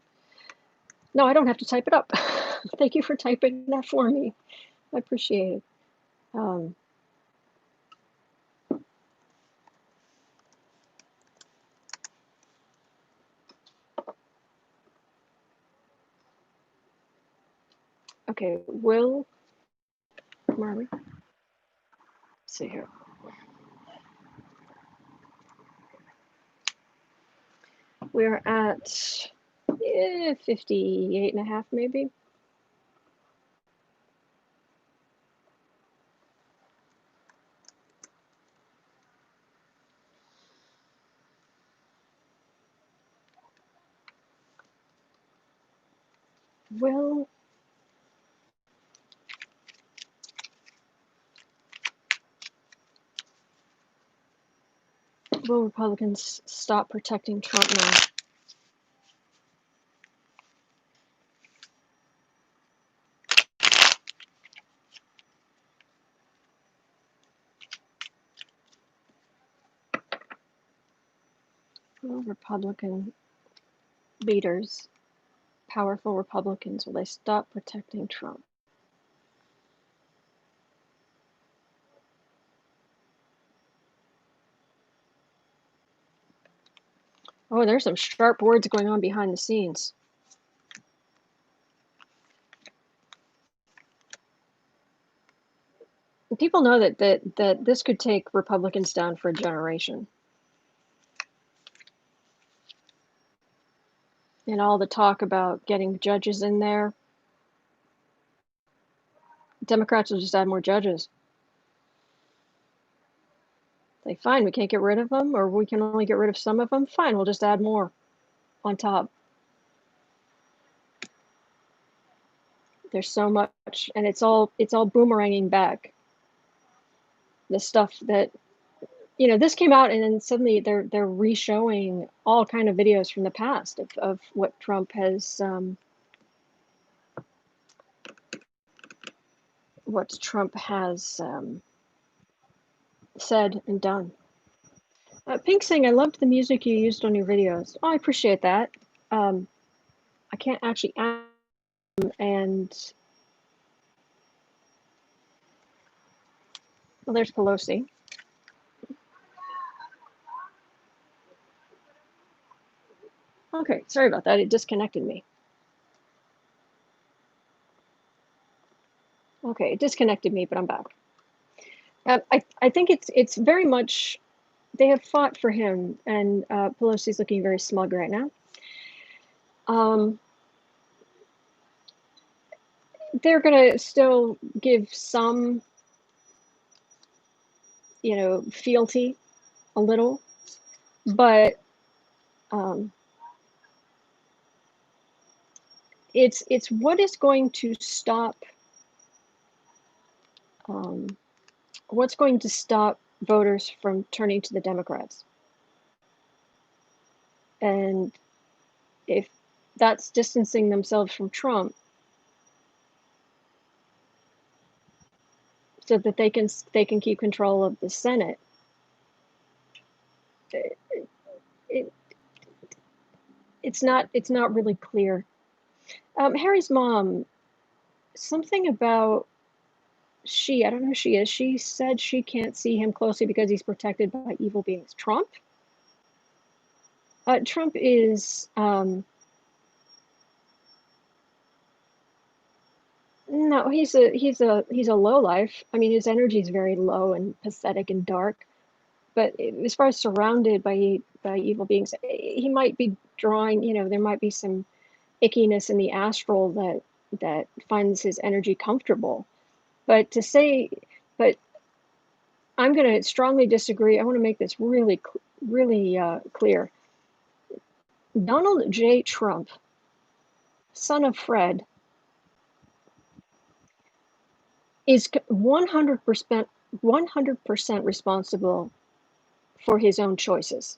No, I don't have to type it up. Thank you for typing that for me. I appreciate it. Okay, where are we? Let's see here. We're at 58 and a half, maybe. Will Republicans stop protecting Trump now? Will Republican leaders, powerful Republicans, will they stop protecting Trump? Oh, there's some sharp words going on behind the scenes. People know that this could take Republicans down for a generation. And all the talk about getting judges in there, Democrats will just add more judges. They fine, we can't get rid of them, or we can only get rid of some of them. Fine, we'll just add more on top. There's so much, and it's all boomeranging back. The stuff that this came out, and then suddenly they're re-showing all kind of videos from the past of what Trump has said and done. Pink saying, I loved the music you used on your videos. Oh, I appreciate that. Um, I can't actually and well, there's Pelosi. Okay, sorry about that. It disconnected me. Okay, it disconnected me, but I'm back. I think it's very much they have fought for him, and Pelosi's looking very smug right now. Um, they're gonna still give some, fealty a little, but um, it's what is going to stop um, what's going to stop voters from turning to the Democrats, and if that's distancing themselves from Trump so that they can keep control of the Senate. It, it, it's not really clear. Harry's mom, something about I don't know who she is. She said she can't see him closely because he's protected by evil beings. Trump? Trump is no, he's a low life. I mean, his energy is very low and pathetic and dark. But as far as surrounded by evil beings, he might be drawing. There might be some ickiness in the astral that finds his energy comfortable. But to say, but I'm going to strongly disagree. I want to make this really clear. Donald J. Trump, son of Fred, is 100% responsible for his own choices,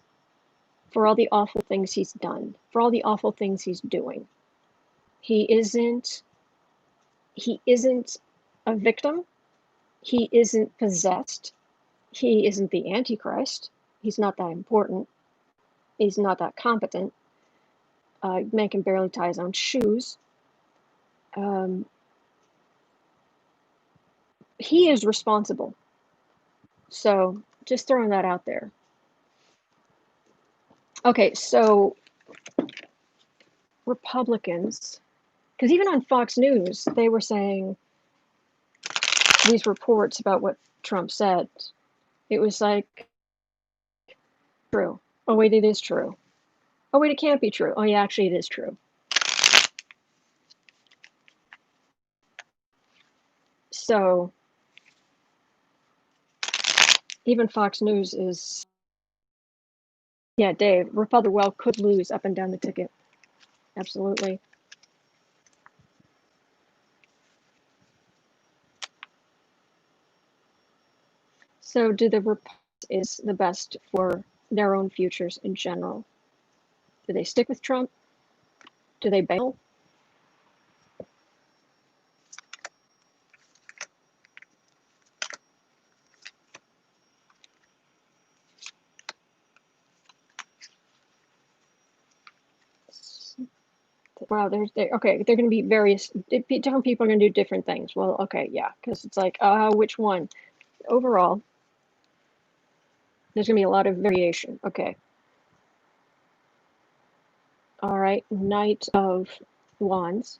for all the awful things he's done, for all the awful things he's doing. He isn't he isn't a victim. He isn't possessed. He isn't the Antichrist. He's not that important. He's not that competent. Man can barely tie his own shoes. Um, he is responsible. So just throwing that out there. Okay, so Republicans, because even on Fox News, they were saying these reports about what Trump said. It was like, true. Oh, wait, it is true. Oh, wait, it can't be true. Oh, yeah, actually, it is true. So even Fox News is, yeah, Dave, Republican well could lose up and down the ticket. Absolutely. So do the Republicans is the best for their own futures in general? Do they stick with Trump? Do they bail? Wow, okay. They're going to be different people are going to do different things. Well, okay, yeah, because it's like, which one? Overall, there's going to be a lot of variation. Okay, all right. Knight of Wands.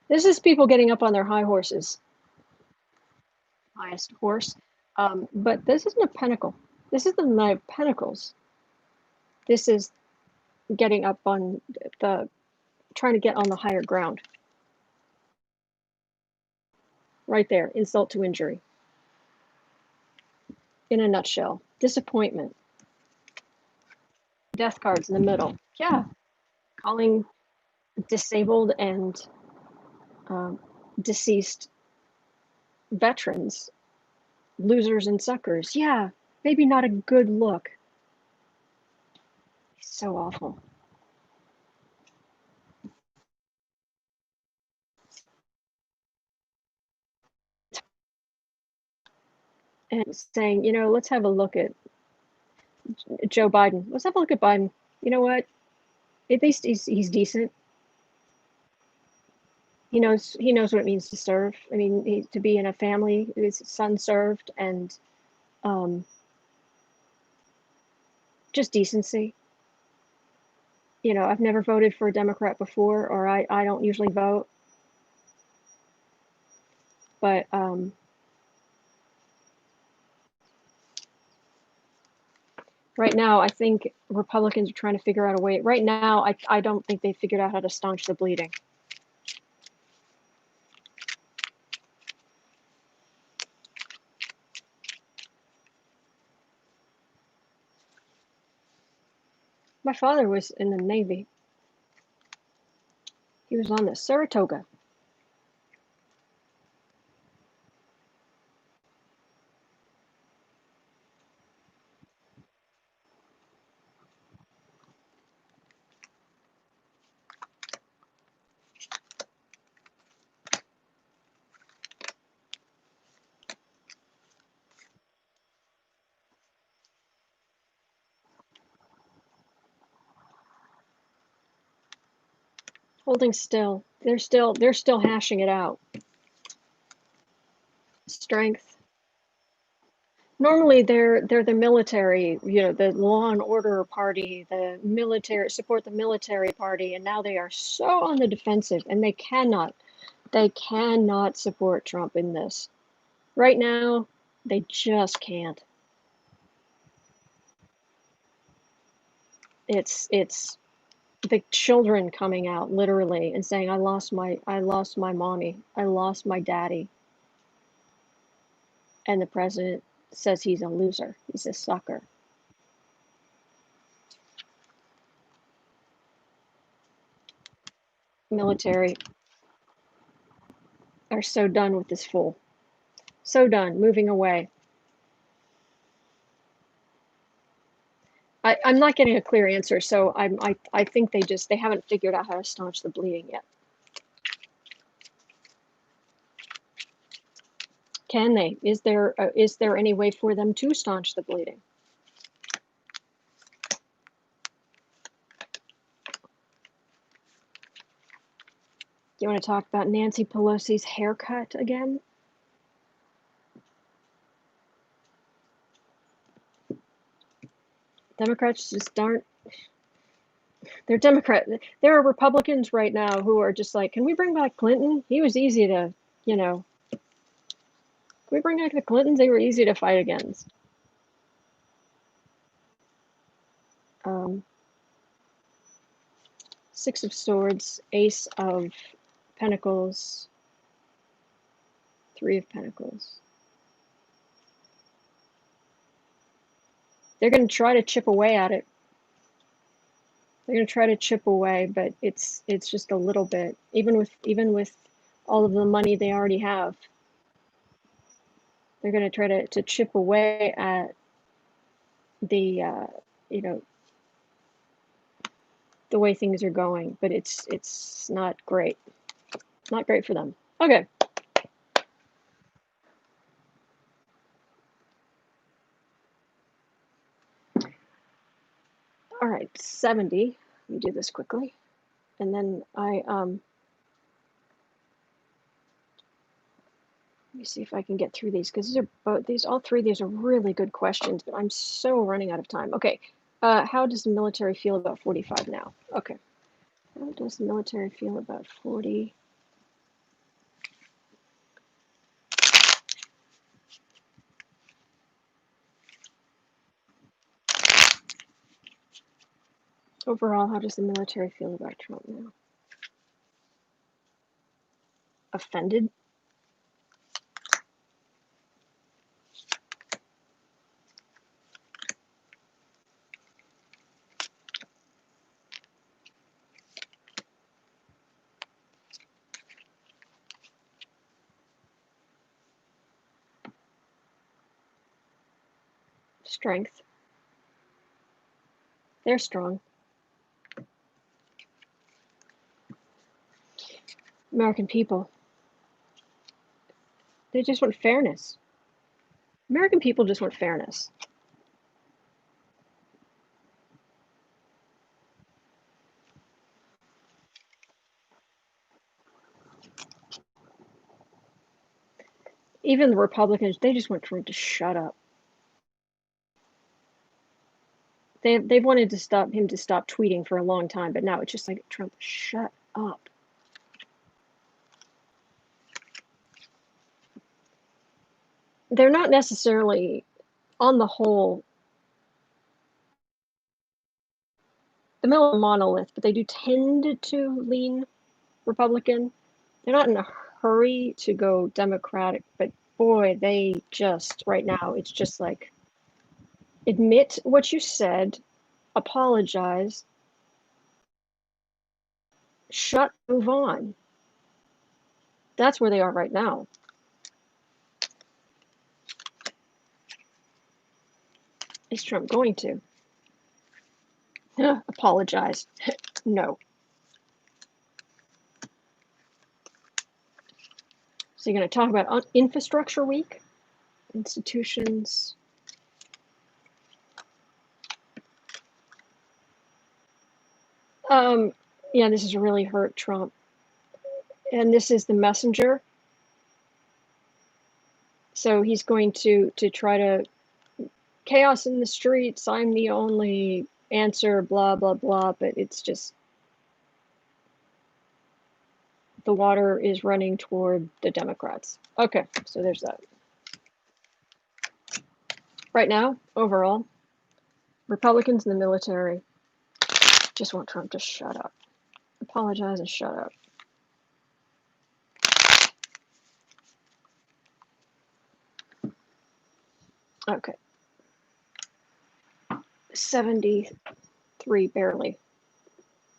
This is people getting up on their high horses, highest horse. But this isn't a pentacle. This is the Knight of Pentacles. This is getting up on trying to get on the higher ground. Right there, insult to injury. In a nutshell, disappointment. Death cards in the middle. Yeah, calling disabled and um, deceased veterans losers and suckers. Yeah, maybe not a good look. So awful. And saying, let's have a look at Joe Biden. Let's have a look at Biden. You know what? At least he's decent. He knows what it means to serve. I mean, to be in a family, his son served, and um, just decency. I've never voted for a Democrat before, or I don't usually vote, but right now I think Republicans are trying to figure out a way. Right now, I don't think they figured out how to staunch the bleeding. My father was in the Navy. He was on the Saratoga. Holding still. They're still hashing it out. Strength. Normally they're the military, the law and order party, the military support the military party, and now they are so on the defensive, and they cannot support Trump in this. Right now, they just can't. It's the children coming out literally and saying, I lost my mommy, I lost my daddy, and the president says he's a loser, he's a sucker. Military are so done with this fool. So done, moving away. I'm not getting a clear answer, so I think they haven't figured out how to staunch the bleeding yet. Can they? Is there any way for them to staunch the bleeding? Do you want to talk about Nancy Pelosi's haircut again? Democrats just aren't. They're Democrat. There are Republicans right now who are just like, can we bring back Clinton? He was easy to, can we bring back the Clintons? They were easy to fight against. Six of Swords, Ace of Pentacles, Three of Pentacles. They're going to try to chip away at it. They're going to try to chip away, but it's just a little bit. Even with all of the money they already have, they're going to try to chip away at the the way things are going. But it's not great. Not great for them. Okay. All right, 70. Let me do this quickly, and then let me see if I can get through these, because all three of these are really good questions, but I'm so running out of time. Okay, how does the military feel about 45 now? Okay, how does the military feel about 40? Overall, how does the military feel about Trump now? Offended? Strength? They're strong. American people, they just want fairness. American people just want fairness. Even the Republicans, they just want Trump to shut up. They've wanted to stop tweeting for a long time, but now it's just like, Trump, shut up. They're not necessarily, on the whole, the middle of a monolith, but they do tend to lean Republican. They're not in a hurry to go Democratic, but boy, they just, right now, it's just like, admit what you said, apologize, move on. That's where they are right now. Is Trump going to? Apologize? No. So you're going to talk about infrastructure week? Institutions. Yeah, this has really hurt Trump. And this is the messenger. So he's going to try to chaos in the streets. I'm the only answer, blah, blah, blah. But it's just, the water is running toward the Democrats. Okay, so there's that. Right now, overall, Republicans in the military just want Trump to shut up. Apologize and shut up. Okay. 73, barely.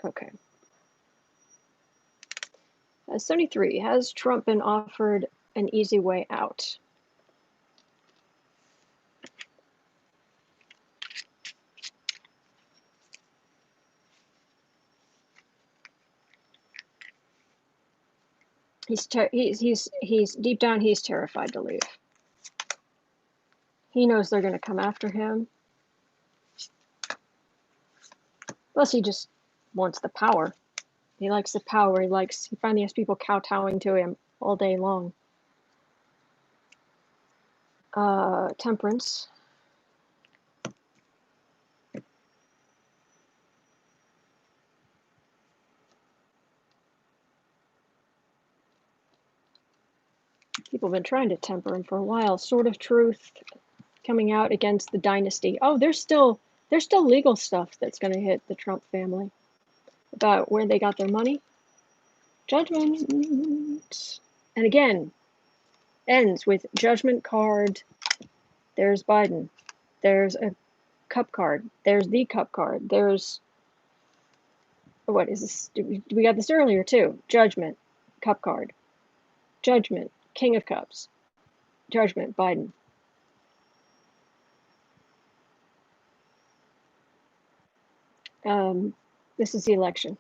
Okay. 73, has Trump been offered an easy way out? He's deep down, he's terrified to leave. He knows they're going to come after him. Plus, he just wants the power. He likes the power. He finally has people kowtowing to him all day long. Temperance. People have been trying to temper him for a while. Sword of Truth coming out against the dynasty. Oh, there's still legal stuff that's going to hit the Trump family about where they got their money. Judgment. And again, ends with Judgment card. There's Biden. There's a cup card. There's the cup card. There's, what is this? We got this earlier too. Judgment, cup card. Judgment, King of Cups. Judgment, Biden. This is the election.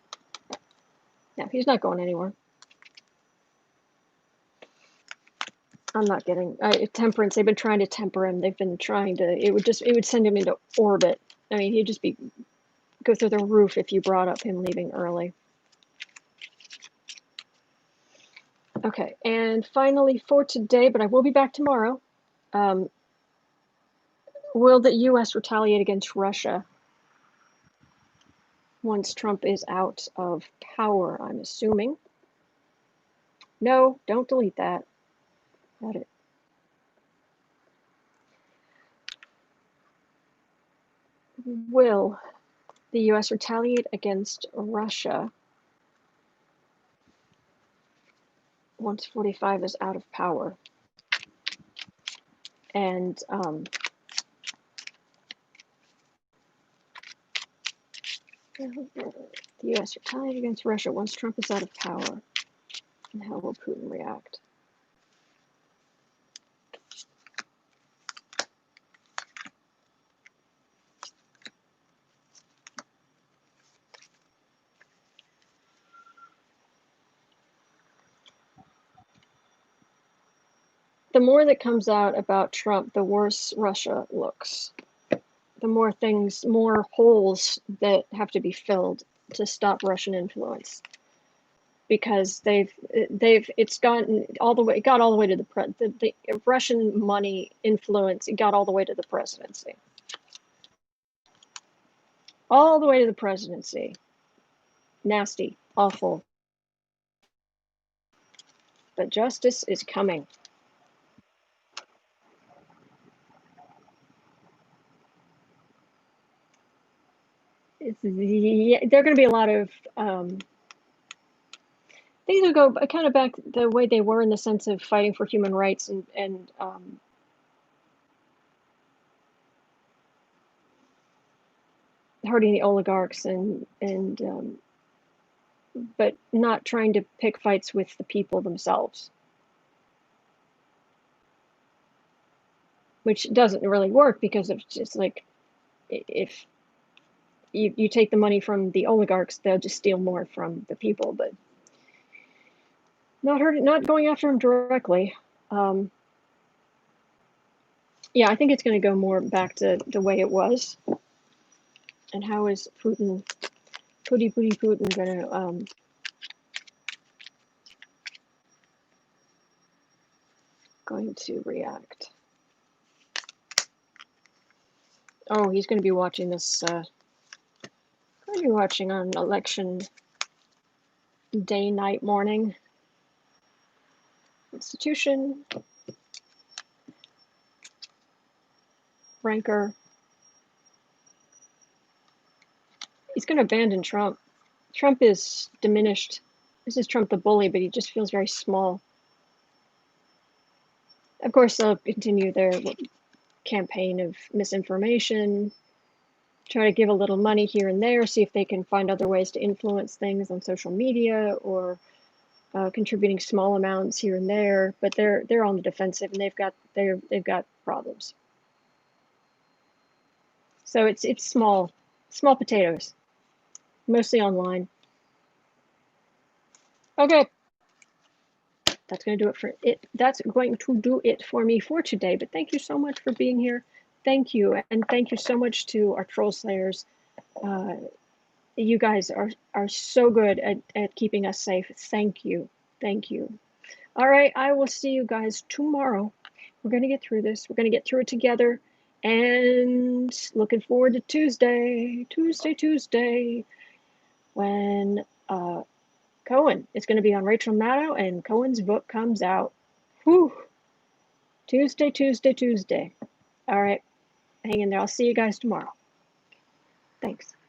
Now, he's not going anywhere. I'm not getting temperance. They've been trying to temper him. They've been trying to. It would send him into orbit. I mean, he'd just go through the roof if you brought up him leaving early. Okay, and finally for today, but I will be back tomorrow. Will the U.S. retaliate against Russia once Trump is out of power? I'm assuming. No, don't delete that. Got it. Will the U.S. retaliate against Russia once 45 is out of power? And the U.S. retaliate against Russia once Trump is out of power. And how will Putin react? The more that comes out about Trump, the worse Russia looks. The more holes that have to be filled to stop Russian influence. because it's gotten all the way, it got all the way to the Russian money influence, it got all the way to the presidency. All the way to the presidency. Nasty, awful. But justice is coming. There are going to be a lot of things will go kind of back the way they were in the sense of fighting for human rights and hurting the oligarchs and but not trying to pick fights with the people themselves, which doesn't really work because it's just like if you take the money from the oligarchs, they'll just steal more from the people, but not going after them directly. Yeah, I think it's going to go more back to the way it was. And how is Putin going to react? Oh, he's going to be watching this. Going to be watching on election day, night, morning. Institution, ranker. He's going to abandon Trump. Trump is diminished. This is Trump the bully, but he just feels very small. Of course, they'll continue their campaign of misinformation, try to give a little money here and there, see if they can find other ways to influence things on social media or contributing small amounts here and there. But they're on the defensive and they've got problems. So it's small potatoes, mostly online. Okay, that's going to do it for it. That's going to do it for me for today. But thank you so much for being here. Thank you, and thank you so much to our troll slayers. You guys are so good at keeping us safe. Thank you. Thank you. All right, I will see you guys tomorrow. We're going to get through this. We're going to get through it together. And looking forward to Tuesday, when Cohen is going to be on Rachel Maddow and Cohen's book comes out. Whew. Tuesday. All right, hang in there. I'll see you guys tomorrow. Thanks.